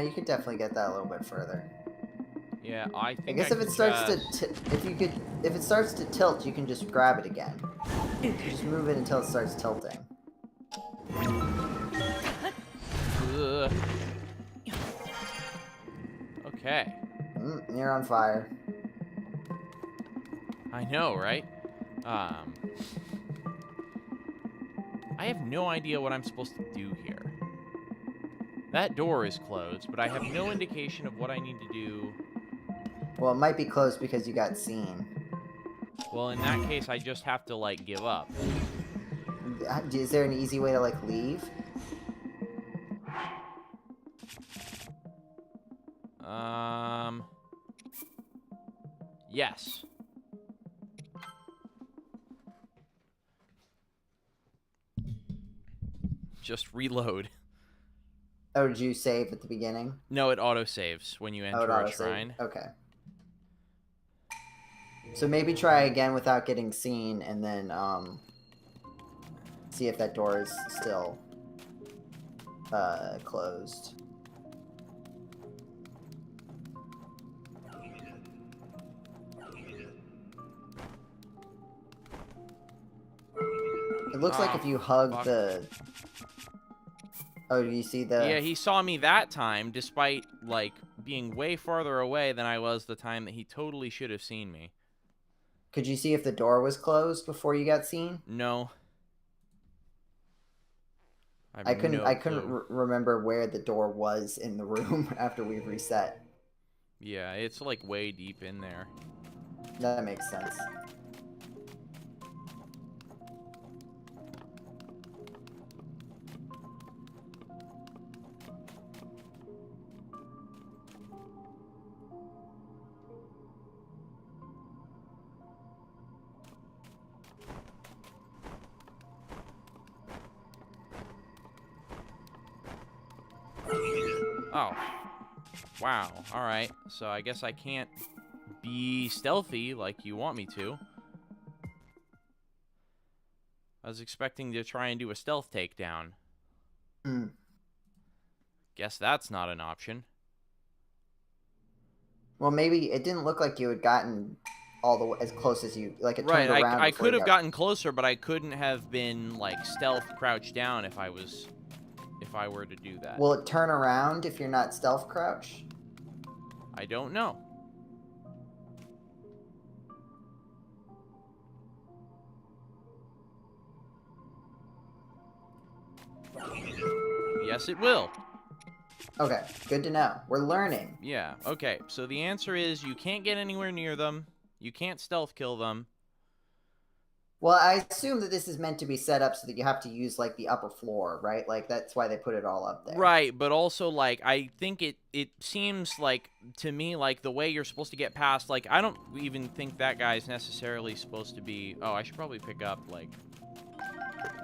You could definitely get that a little bit further. Yeah, I I think guess if it could starts just- if it starts to tilt, you can just grab it again. You just move it until it starts tilting. Ugh. Okay. You're on fire. I know, right? I have no idea what I'm supposed to do here. That door is closed, but I have no indication of what I need to do. Well, it might be closed because you got seen. Well, in that case, I just have to, like, give up. Is there an easy way to, like, leave? Yes. Just reload. Oh, did you save at the beginning? No, it autosaves when you Oh, enter it a autosaved. shrine. Okay. So maybe try again without getting seen, and then, see if that door is still, closed. It looks like Oh, if you hug fuck. the... Oh, do you see the... Yeah, he saw me that time, despite, like, being way farther away than I was the time that he totally should have seen me. Could you see if the door was closed before you got seen? No. I have I couldn't. no I couldn't clue. remember where the door was in the room after we reset. Yeah, it's, like, way deep in there. That makes sense. Oh. Wow. Alright. So I guess I can't be stealthy like you want me to. I was expecting to try and do a stealth takedown. Hmm. Guess that's not an option. Well, maybe it didn't look like you had gotten all the way as close as you like. It Right, turned around. I before could you have got... gotten closer, but I couldn't have been, like, stealth crouched down if I were to do that. Will it turn around if you're not stealth crouch? I don't know. Yes, it will. Okay, good to know. We're learning. Yeah, okay. So the answer is you can't get anywhere near them. You can't stealth kill them. Well, I assume that this is meant to be set up so that you have to use like the upper floor, right? Like that's why they put it all up there. Right, but also, like, I think it seems like, to me, like, the way you're supposed to get past, like, I don't even think that guy's necessarily supposed to be... Oh, I should probably pick up, like,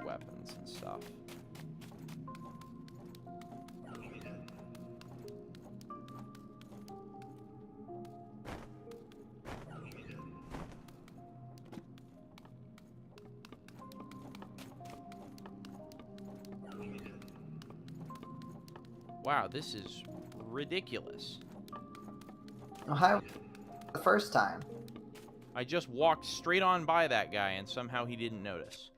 weapons and stuff. Wow, this is ridiculous. Oh, how the first time? I just walked straight on by that guy, and somehow he didn't notice.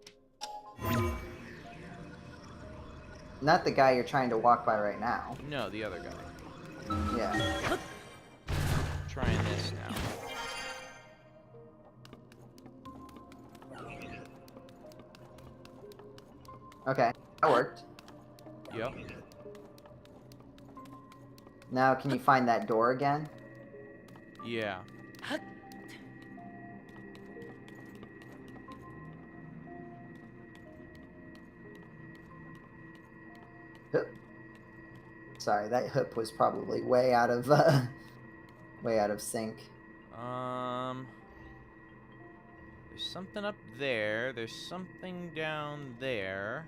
Not the guy you're trying to walk by right now. No, the other guy. Yeah. Trying this now. Okay, that worked. Yep. Now, can you find that door again? Yeah. Hup. Sorry, that hoop was probably way out of sync. There's something up there. There's something down there.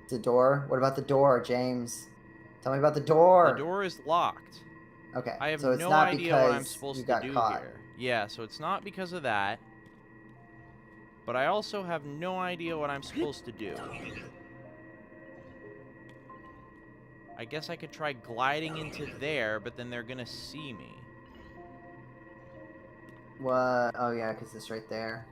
The door? What about the door, James? Tell me about the door. The door is locked. Okay. I have so it's no not idea what I'm because supposed you to got do caught. here. Yeah, so it's not because of that. But I also have no idea what I'm supposed to do. I guess I could try gliding into there, but then they're gonna see me. What? Oh yeah, because it's right there.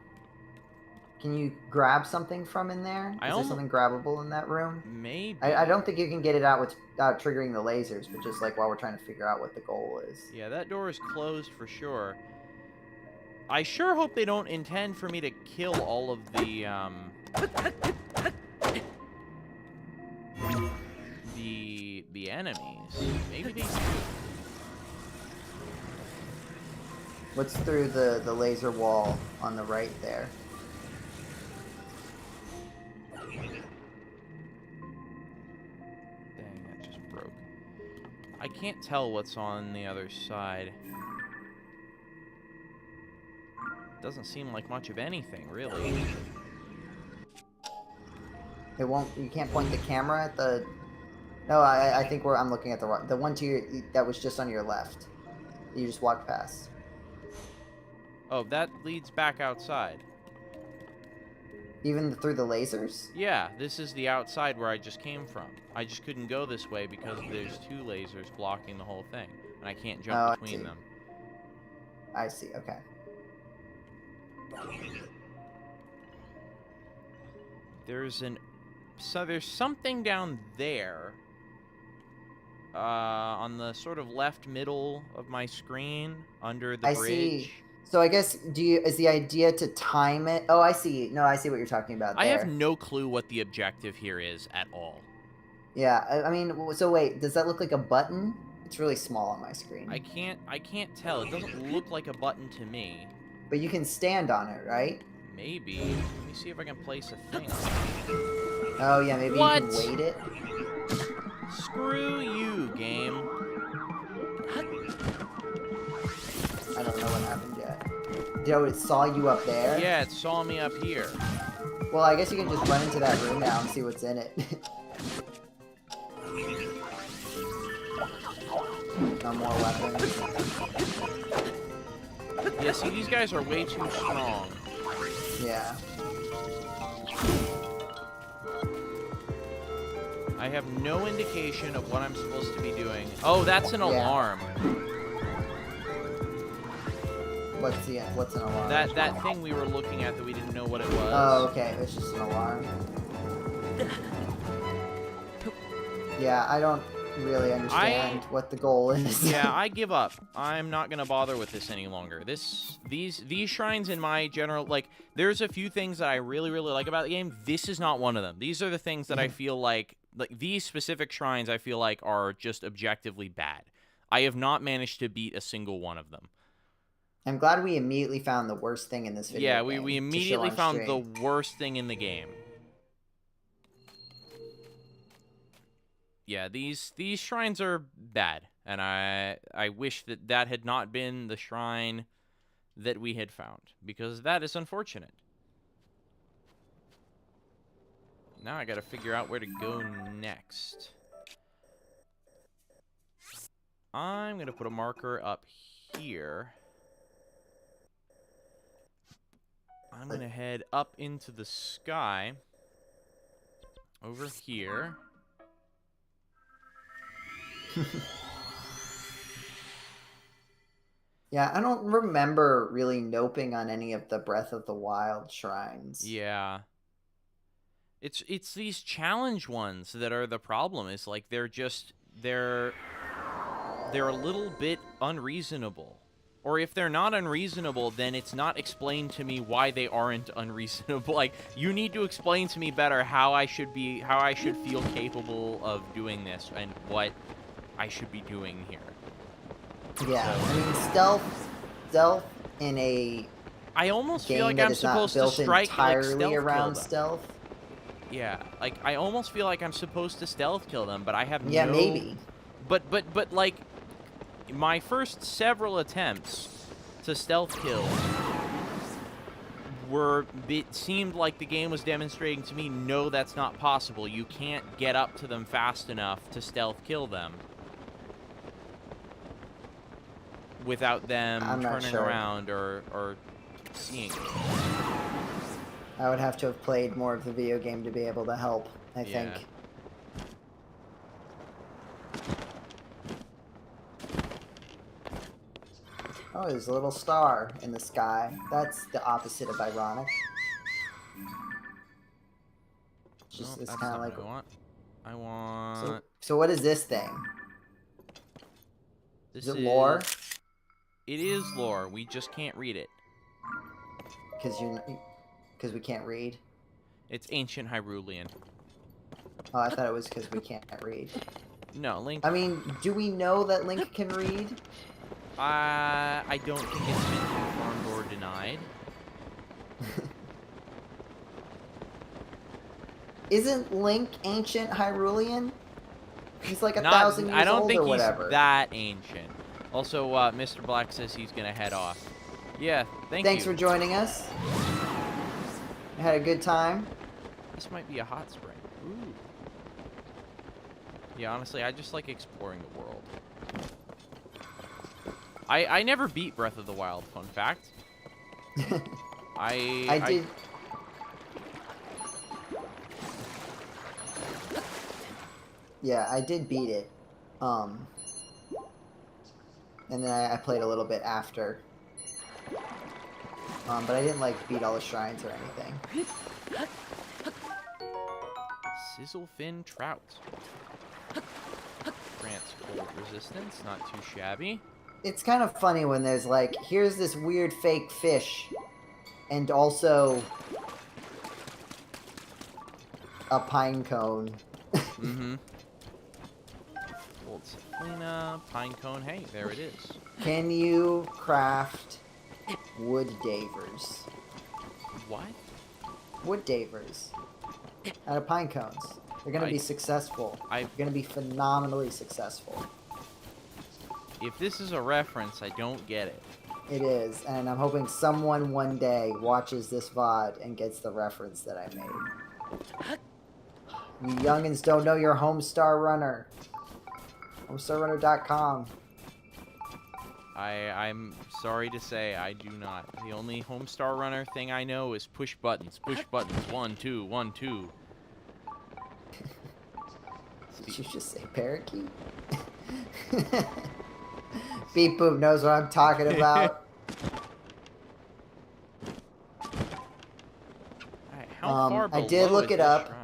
Can you grab something from in there? Is there something grabbable in that room? Maybe. I don't think you can get it out without triggering the lasers, but just like while we're trying to figure out what the goal is. Yeah, that door is closed for sure. I sure hope they don't intend for me to kill all of the enemies. Maybe they do. What's through the laser wall on the right there? Dang, that just broke. I can't tell what's on the other side. Doesn't seem like much of anything, really. It won't. You can't point the camera at the. No, I think I'm looking at the one to your that was just on your left. You just walked past. Oh, that leads back outside. Even through the lasers? Yeah, this is the outside where I just came from. I just couldn't go this way because there's two lasers blocking the whole thing, and I can't jump between them. I see. Okay. There's something down there. On the sort of left middle of my screen, under the I bridge. see. So I guess is the idea to time it? Oh, I see. No, I see what you're talking about there. I have no clue what the objective here is at all. Yeah, I mean, so wait, does that look like a button? It's really small on my screen. I can't tell. It doesn't look like a button to me. But you can stand on it, right? Maybe. Let me see if I can place a thing on it. Oh yeah, maybe What? you can weight it. Screw you, game. I don't know what happened yet. Yo, it saw you up there? Yeah, it saw me up here. Well, I guess you can just run into that room now and see what's in it. No more weapons. Yeah, see, these guys are way too strong. Yeah. I have no indication of what I'm supposed to be doing. Oh, that's an alarm. What's an alarm? That thing we were looking at that we didn't know what it was. Oh, okay. It's just an alarm. Yeah, I don't really understand what the goal is. Yeah, I give up. I'm not gonna bother with this any longer. These shrines in my general, like, there's a few things that I really, really like about the game. This is not one of them. These are the things that I feel like these specific shrines I feel like are just objectively bad. I have not managed to beat a single one of them. I'm glad we immediately found the worst thing in this video. Yeah, game we to immediately show on found stream. the worst thing in the game. Yeah, these shrines are bad, and I wish that had not been the shrine that we had found, because that is unfortunate. Now I gotta figure out where to go next. I'm gonna put a marker up here. I'm gonna head up into the sky over here. Yeah, I don't remember really noping on any of the Breath of the Wild shrines. Yeah. It's these challenge ones that are the problem. Is like they're a little bit unreasonable. Or if they're not unreasonable, then it's not explained to me why they aren't unreasonable. Like, you need to explain to me better how I should feel capable of doing this and what I should be doing here. Yeah, I mean, stealth in a I almost game feel like that I'm is not supposed to built strike entirely like stealth around kill them. stealth. Yeah, like I almost feel like I'm supposed to stealth kill them, but I have Yeah, no... maybe. But like my first several attempts to stealth kill it seemed like the game was demonstrating to me, no, that's not possible. You can't get up to them fast enough to stealth kill them without them turning around or seeing it. I would have to have played more of the video game to be able to help, I think. Oh, there's a little star in the sky. That's the opposite of ironic. Just, it's kind of like... I want... So what is this thing? Is it lore? It is lore. We just can't read it. Because we can't read? It's ancient Hyrulean. Oh, I thought it was because we can't read. No, Link... I mean, do we know that Link can read? I don't think it's been confirmed or denied. Isn't Link ancient Hyrulean? He's like 1,000 years I don't old think or whatever. he's that ancient. Also, Mr. Black says he's gonna head off. Yeah, Thanks for joining us. Had a good time. This might be a hot spring. Ooh. Yeah, honestly, I just like exploring the world. I never beat Breath of the Wild, fun fact. I did. Yeah, I did beat it. And then I played a little bit after. But I didn't like beat all the shrines or anything. Sizzlefin trout. Grants cold resistance, not too shabby. It's kind of funny when there's like, here's this weird fake fish, and also a pine cone. Mm-hmm. Old Cephalina, pine cone. Hey, there it is. Can you craft wood davers? What? Wood davers out of pine cones. They're gonna be successful. They're gonna be phenomenally successful. If this is a reference, I don't get it. It is, and I'm hoping someone one day watches this VOD and gets the reference that I made. You youngins don't know your Homestar Runner. HomestarRunner.com. I'm sorry to say, I do not. The only Homestar Runner thing I know is push buttons. Push buttons. 1, 2, 1, 2. Did you just say parakeet? Beep Boop knows what I'm talking about. Alright, how far I below did look is it this up. shrine?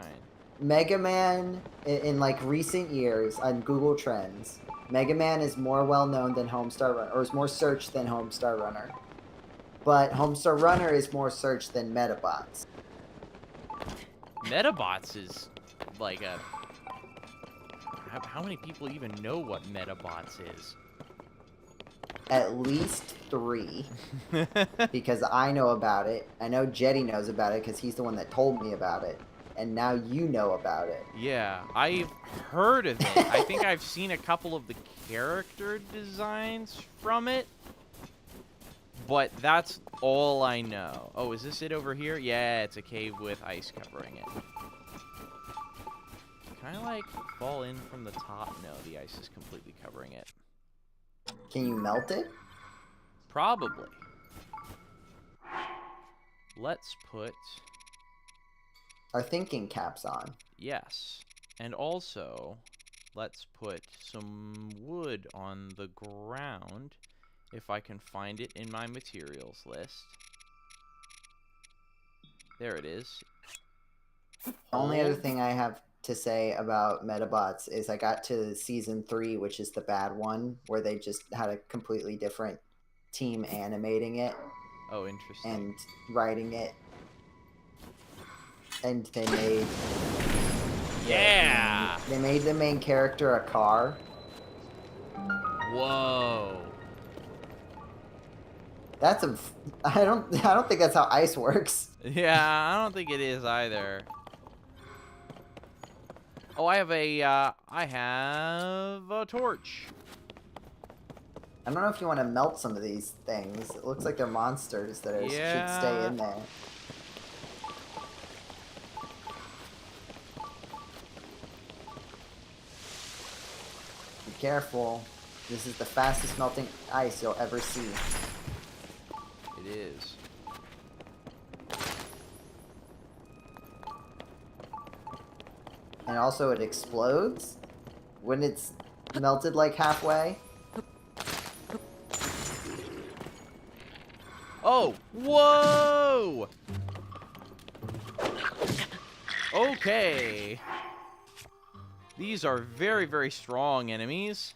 Mega Man, in like recent years on Google Trends, Mega Man is more well known than Homestar Runner, or is more searched than Homestar Runner. But Homestar Runner is more searched than Metabots. Metabots is like a... How many people even know what Metabots is? At least 3, because I know about it. I know Jetty knows about it because he's the one that told me about it. And now you know about it. Yeah, I've heard of it. I think I've seen a couple of the character designs from it. But that's all I know. Oh, is this it over here? Yeah, it's a cave with ice covering it. Can I, like, fall in from the top? No, the ice is completely covering it. Can you melt it? Probably. Let's put... Our thinking caps on. Yes. And also, let's put some wood on the ground, if I can find it in my materials list. There it is. The only other Hold. thing I have to say about Metabots is I got to season 3, which is the bad one, where they just had a completely different team animating it Oh, interesting. and writing it. And they made... Yeah! They made the main character a car. Whoa. That's a... I don't think that's how ice works. Yeah, I don't think it is either. Oh, I have a torch. I don't know if you want to melt some of these things. It looks like they're monsters that should stay in there. Be careful. This is the fastest melting ice you'll ever see. It is. And also it explodes when it's melted like halfway. Oh, whoa! Okay. These are very, very strong enemies.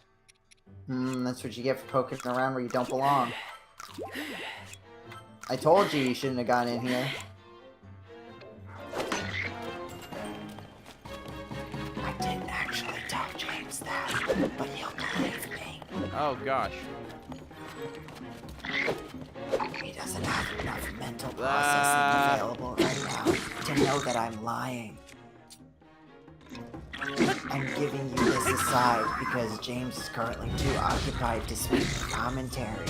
That's what you get for poking around where you don't belong. I told you shouldn't have gone in here. I didn't actually tell James that, but he'll believe me. Oh, gosh. He doesn't have enough mental processing available right now to know that I'm lying. I'm giving you this aside because James is currently too occupied to speak commentary.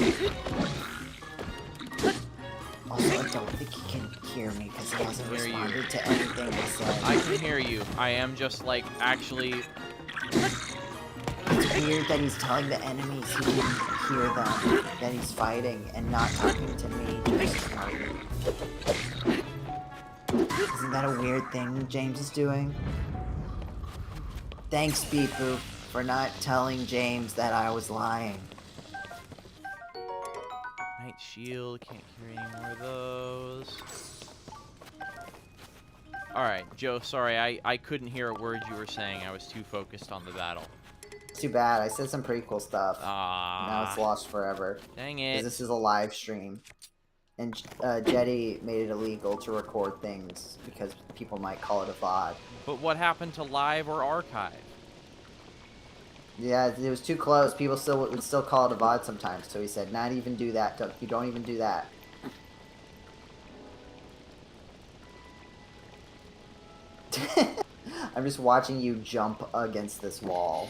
Also, I don't think he can hear me because he hasn't responded to anything I said. I can hear you. I am just, like, actually... It's weird that he's telling the enemies he didn't hear them, that he's fighting, and not talking to me. Isn't that a weird thing James is doing? Thanks, Beepoo, for not telling James that I was lying. Night shield. Can't carry any more of those. All right, Joe, sorry, I couldn't hear a word you were saying. I was too focused on the battle. It's too bad. I said some pretty cool stuff. Now it's Ah, lost forever. dang Because it. this is a live stream. And Jetty made it illegal to record things because people might call it a VOD. But what happened to live or archive? Yeah, it was too close. People would still call it a VOD sometimes. So he said, not even do that. You don't even do that. I'm just watching you jump against this wall.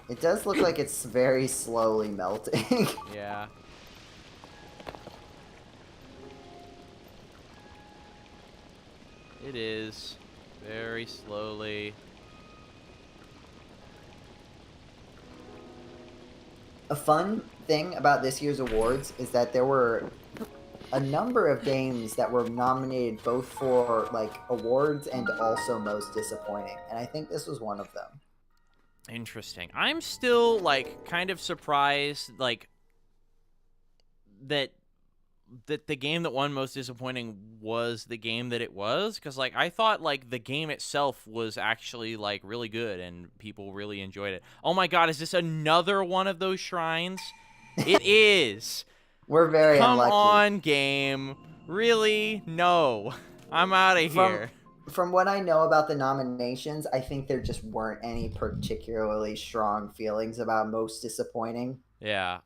It does look like it's very slowly melting. Yeah. It is. Very slowly. A fun thing about this year's awards is that there were a number of games that were nominated both for like awards and also most disappointing, and I think this was one of them. Interesting. I'm still, like, kind of surprised, like, that the game that won most disappointing was the game that it was, because, like, I thought, like, the game itself was actually, like, really good, and people really enjoyed it. Oh my god, is this another one of those shrines? It is! We're very Come unlucky. on, game. Really? No. I'm out of here. From what I know about the nominations, I think there just weren't any particularly strong feelings about most disappointing. Yeah,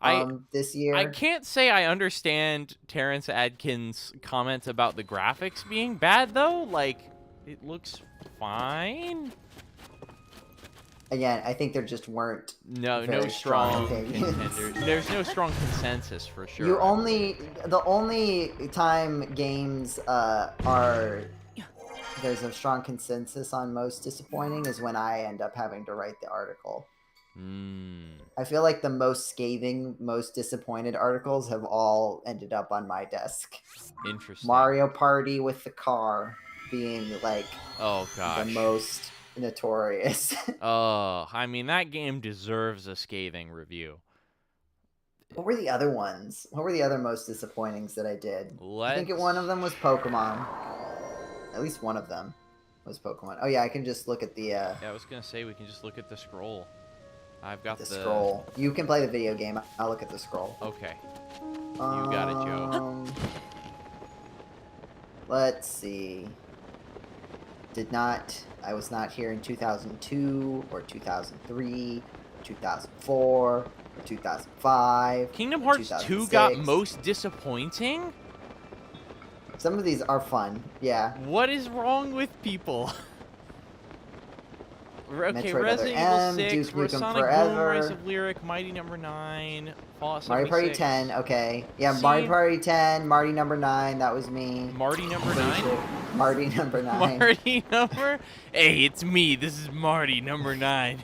this year. I can't say I understand Terrence Adkins' comments about the graphics being bad, though. Like, it looks fine. Again, I think there just weren't No very strong opinions. contenders. There's no strong consensus for sure. The only time games there's a strong consensus on most disappointing is when I end up having to write the article. I feel like the most scathing, most disappointed articles have all ended up on my desk. Interesting. Mario Party with the car being like oh gosh, the most notorious. Oh, I mean that game deserves a scathing review. What were the other ones? What were the other most disappointings that I did? I think one of them was Pokemon. At least one of them was Pokemon. Oh yeah, I can just look at the Yeah, I was gonna say we can just look at the scroll. I've got the scroll. You can play the video game. I'll look at the scroll. Okay. You got it, Joe. Let's see. I was not here in 2002 or 2003, 2004 or 2005. Kingdom Hearts 2 got most disappointing? Some of these are fun, yeah. What is wrong with people? Okay, Metroid Resident M, Evil 6, Duke Nukem Sonic Forever. Boom, Rise of Lyric, Mighty Number 9, Fallout 76. Mario Party 10, okay. Yeah, See? Mario Party 10, Marty number 9, that was me. Marty number 9? Marty number 9. Marty number? Hey, it's me. This is Marty number 9.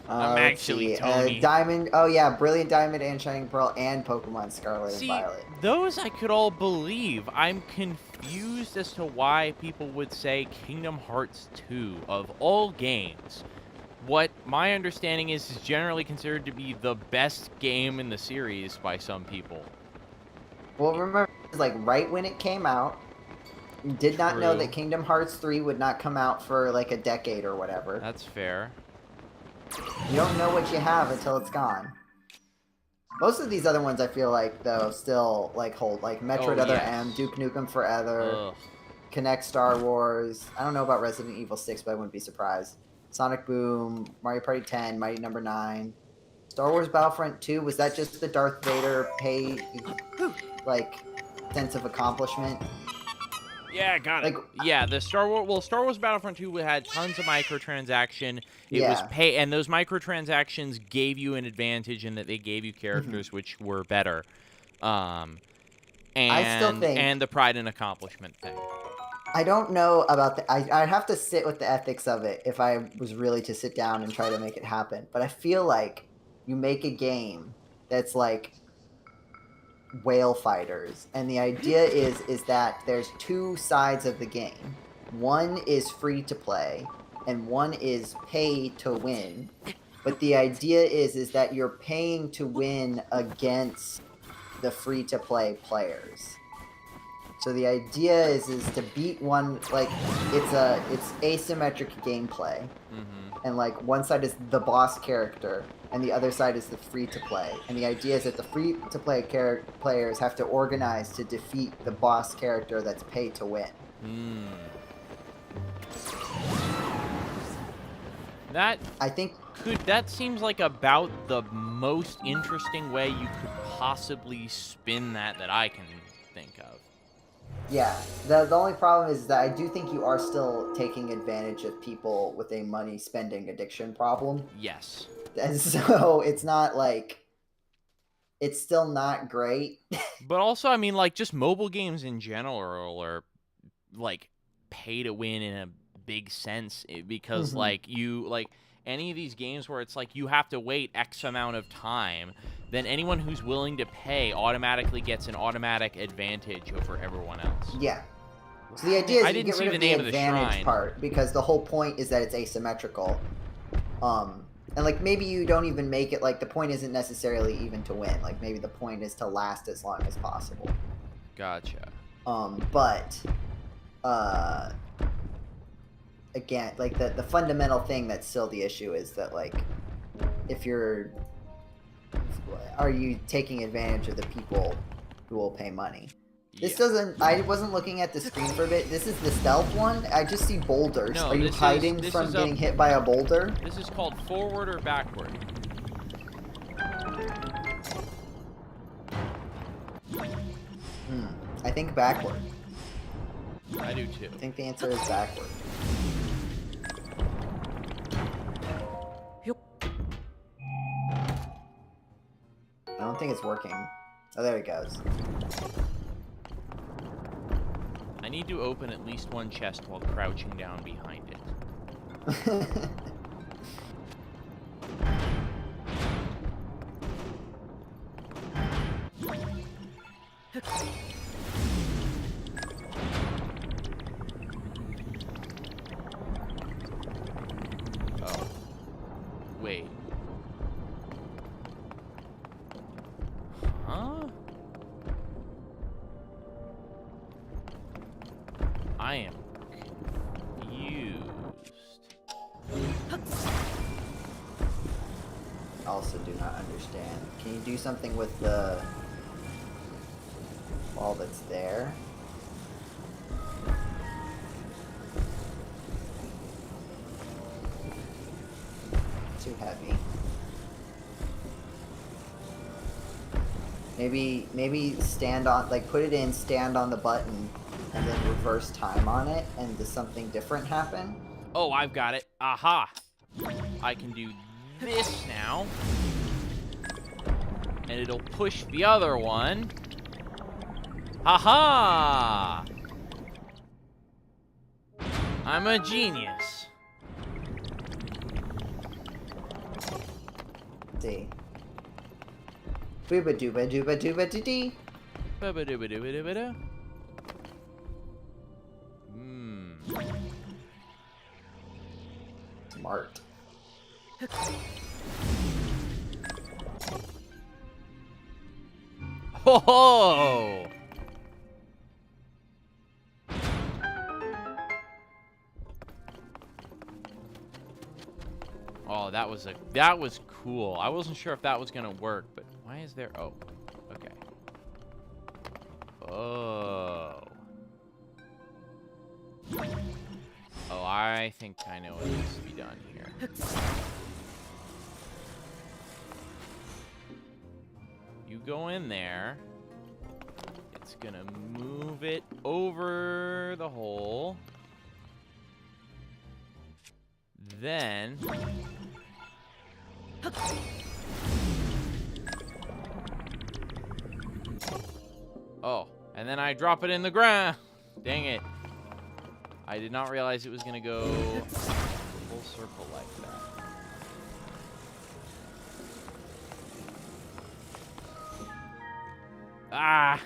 I'm actually Tony. Diamond, oh yeah, Brilliant Diamond and Shining Pearl and Pokemon Scarlet and Violet. Those I could all believe. I'm confused as to why people would say Kingdom Hearts 2 of all games. What my understanding is generally considered to be the best game in the series by some people. Well, remember, it was like right when it came out, did not know that Kingdom Hearts 3 would not come out for like a decade or whatever. That's fair. You don't know what you have until it's gone. Most of these other ones I feel like, though, still like hold. Like Metroid Other M, Duke Nukem Forever, Connect Star Wars. I don't know about Resident Evil 6, but I wouldn't be surprised. Sonic Boom, Mario Party 10, Mighty Number 9. Star Wars Battlefront 2, was that just the Darth Vader like, sense of accomplishment? Yeah, got it. Like, yeah, the Star Wars Battlefront 2 had tons of microtransaction. It was pay, and those microtransactions gave you an advantage in that they gave you characters which were better. I still think, and the pride and accomplishment thing. I don't know about the. I'd have to sit with the ethics of it if I was really to sit down and try to make it happen. But I feel like you make a game that's like whale fighters, and the idea is that there's two sides of the game. One is free to play and one is pay to win, but the idea is that you're paying to win against the free to play players. So the idea is to beat one, like, it's asymmetric gameplay. And like one side is the boss character and the other side is the free to play. And the idea is that the free to play players have to organize to defeat the boss character that's pay to win. That I think that seems like about the most interesting way you could possibly spin that I can think of. Yeah, the only problem is that I do think you are still taking advantage of people with a money spending addiction problem. Yes. And so it's not like, it's still not great. But also, I mean, like, just mobile games in general are, like, pay to win in a big sense because, like, any of these games where it's like you have to wait X amount of time, then anyone who's willing to pay automatically gets an automatic advantage over everyone else. Yeah. So the idea is I you didn't get see rid the of name the of the advantage shrine. part because the whole point is that it's asymmetrical. And like maybe you don't even make it, like the point isn't necessarily even to win. Like maybe the point is to last as long as possible. Gotcha. But again, like the fundamental thing that's still the issue is that like are you taking advantage of the people who will pay money? This doesn't. I wasn't looking at the screen for a bit. This is the stealth one. I just see boulders. No, are you hiding from getting hit by a boulder? This is called forward or backward. I think backward. I do too. I think the answer is backward. I don't think it's working. Oh, there it goes. I need to open at least one chest while crouching down behind it. Oh. Wait. Huh? I am confused. Also do not understand. Can you do something with the wall that's there? Too heavy. Maybe stand on, like put it in, stand on the button, and then reverse time on it, and does something different happen? Oh, I've got it. Aha! I can do this now. And it'll push the other one. Aha! I'm a genius. See. Booba dooba dooba dooba dee dee. Ba-ba-doo-ba-doo-ba-doo-ba-doo. Smart. Ho ho! Oh, that was cool. I wasn't sure if that was gonna work, but why is there? Oh, okay. Oh. Oh, I think I know what needs to be done here. You go in there. It's gonna move it over the hole. Then... Oh, and then I drop it in the ground. Dang it. I did not realize it was gonna go full circle like that. Ah!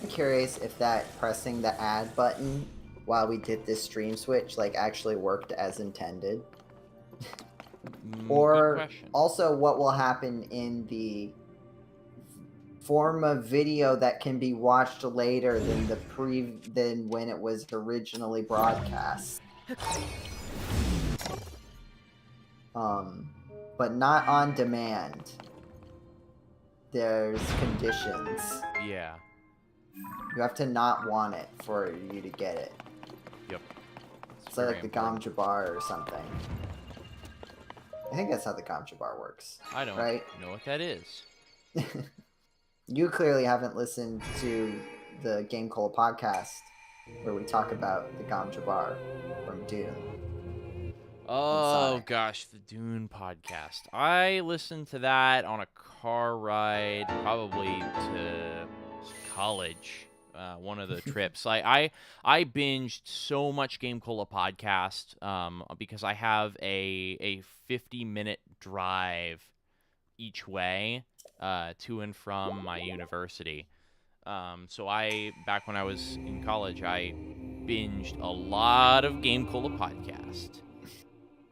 I curious if that pressing the add button while we did this stream switch like actually worked as intended. Good Or question. also what will happen in the form of video that can be watched later than when it was originally broadcast. But not on demand. There's conditions. Yeah. You have to not want it for you to get it. Yep. It's like the Gamja bar or something. I think that's how the Gamja bar works. I don't know what that is. You clearly haven't listened to the GameCola podcast where we talk about the Gamja bar from Dune. Oh Sonic. gosh, the Dune podcast. I listened to that on a car ride, probably to college. One of the trips. I binged so much GameCola podcast because I have a 50-minute drive each way to and from my university. So back when I was in college, I binged a lot of GameCola podcast.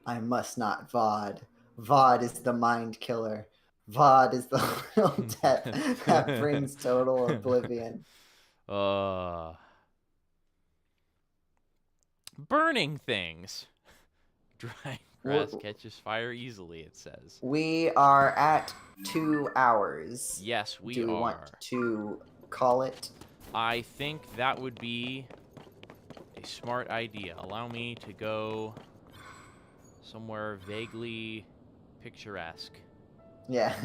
I must not VOD. VOD is the mind killer. VOD is the little death that brings total oblivion. Burning things. Dry grass catches fire easily, it says. We are at 2 hours. Yes, we are. Do we want to call it? I think that would be a smart idea. Allow me to go somewhere vaguely picturesque. Yeah.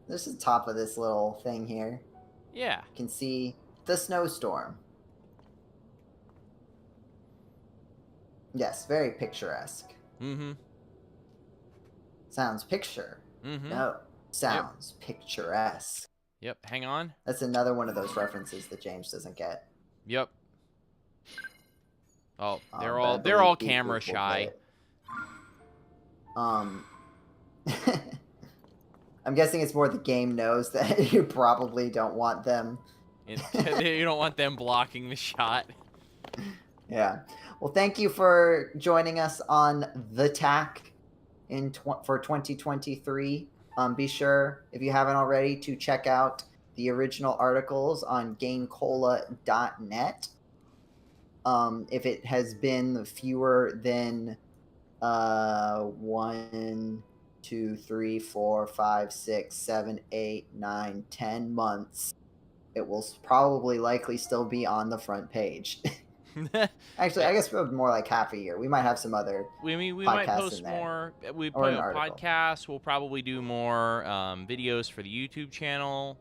This is the top of this little thing here. Yeah. You can see the snowstorm. Yes, very picturesque. Mm-hmm. Sounds picture. Mm-hmm. No, sounds picturesque. Yep, hang on. That's another one of those references that James doesn't get. Yep. Oh, But they're I all believe camera people will shy. get it. I'm guessing it's more the game knows that you probably don't want them. You don't want them blocking the shot. Yeah. Well, thank you for joining us on The TAC for 2023. Be sure, if you haven't already, to check out the original articles on GameCola.net. If it has been fewer than 1, 2, 3, 4, 5, 6, 7, 8, 9, 10 months, it will probably likely still be on the front page. Actually, I guess more like half a year. We might have some other we podcasts might post in there. more. We Or put an a article. podcast. We'll probably do more videos for the YouTube channel.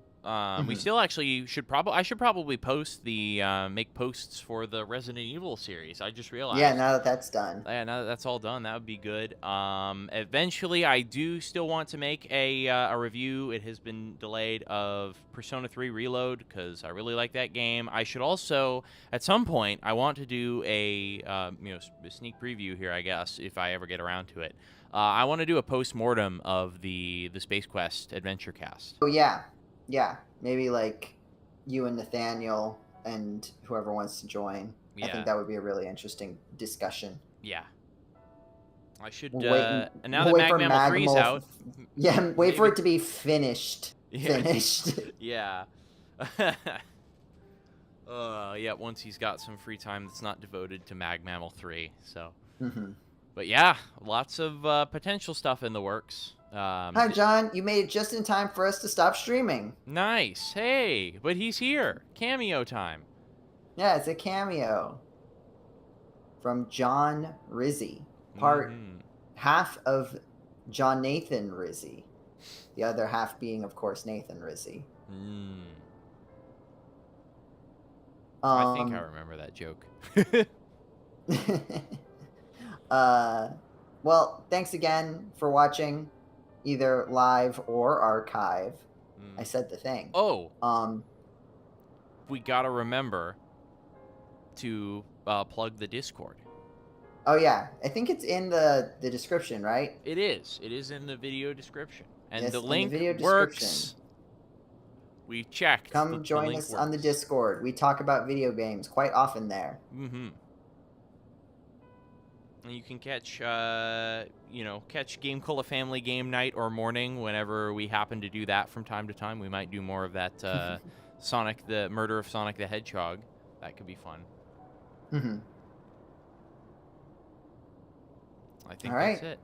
We still actually should I should probably post the make posts for the Resident Evil series. I just realized. Yeah, now that that's done. Yeah, now that that's all done, that would be good. Eventually, I do still want to make a review. It has been delayed of Persona 3 Reload because I really like that game. I should also, at some point, I want to do a sneak preview here. I guess if I ever get around to it, I want to do a post-mortem of the Space Quest Adventure Cast. Oh yeah, maybe like you and Nathaniel and whoever wants to join. Yeah. I think that would be a really interesting discussion. Yeah. I should. We'll wait and now that Mag 3's out. Yeah, wait for it to be finished. Yeah. Finished. Yeah. Yeah, once he's got some free time that's not devoted to Mag Mammal 3, so. Mm-hmm. But yeah, lots of potential stuff in the works. Hi, John. You made it just in time for us to stop streaming. Nice. Hey, but he's here. Cameo time. Yeah, it's a cameo from John Rizzi, part half of John Nathan Rizzi, the other half being, of course, Nathan Rizzi. I think I remember that joke. Well, thanks again for watching, either live or archive. I said the thing. Oh. We gotta remember to plug the Discord. Oh yeah, I think it's in the description, right? It is. It is in the video description, and Yes, the in the link video works We checked. Come join link us on the works. Discord. We talk about video games quite often there. Mm-hmm. And you can catch, catch GameCola Family Game Night or Morning whenever we happen to do that from time to time. We might do more of that the Murder of Sonic the Hedgehog. That could be fun. Mm-hmm. I think All right. that's it.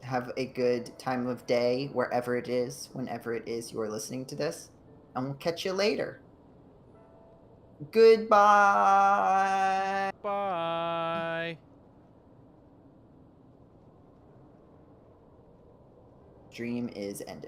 Have a good time of day wherever it is, whenever it is you're listening to this. And we'll catch you later. Goodbye. Bye. Stream is ended.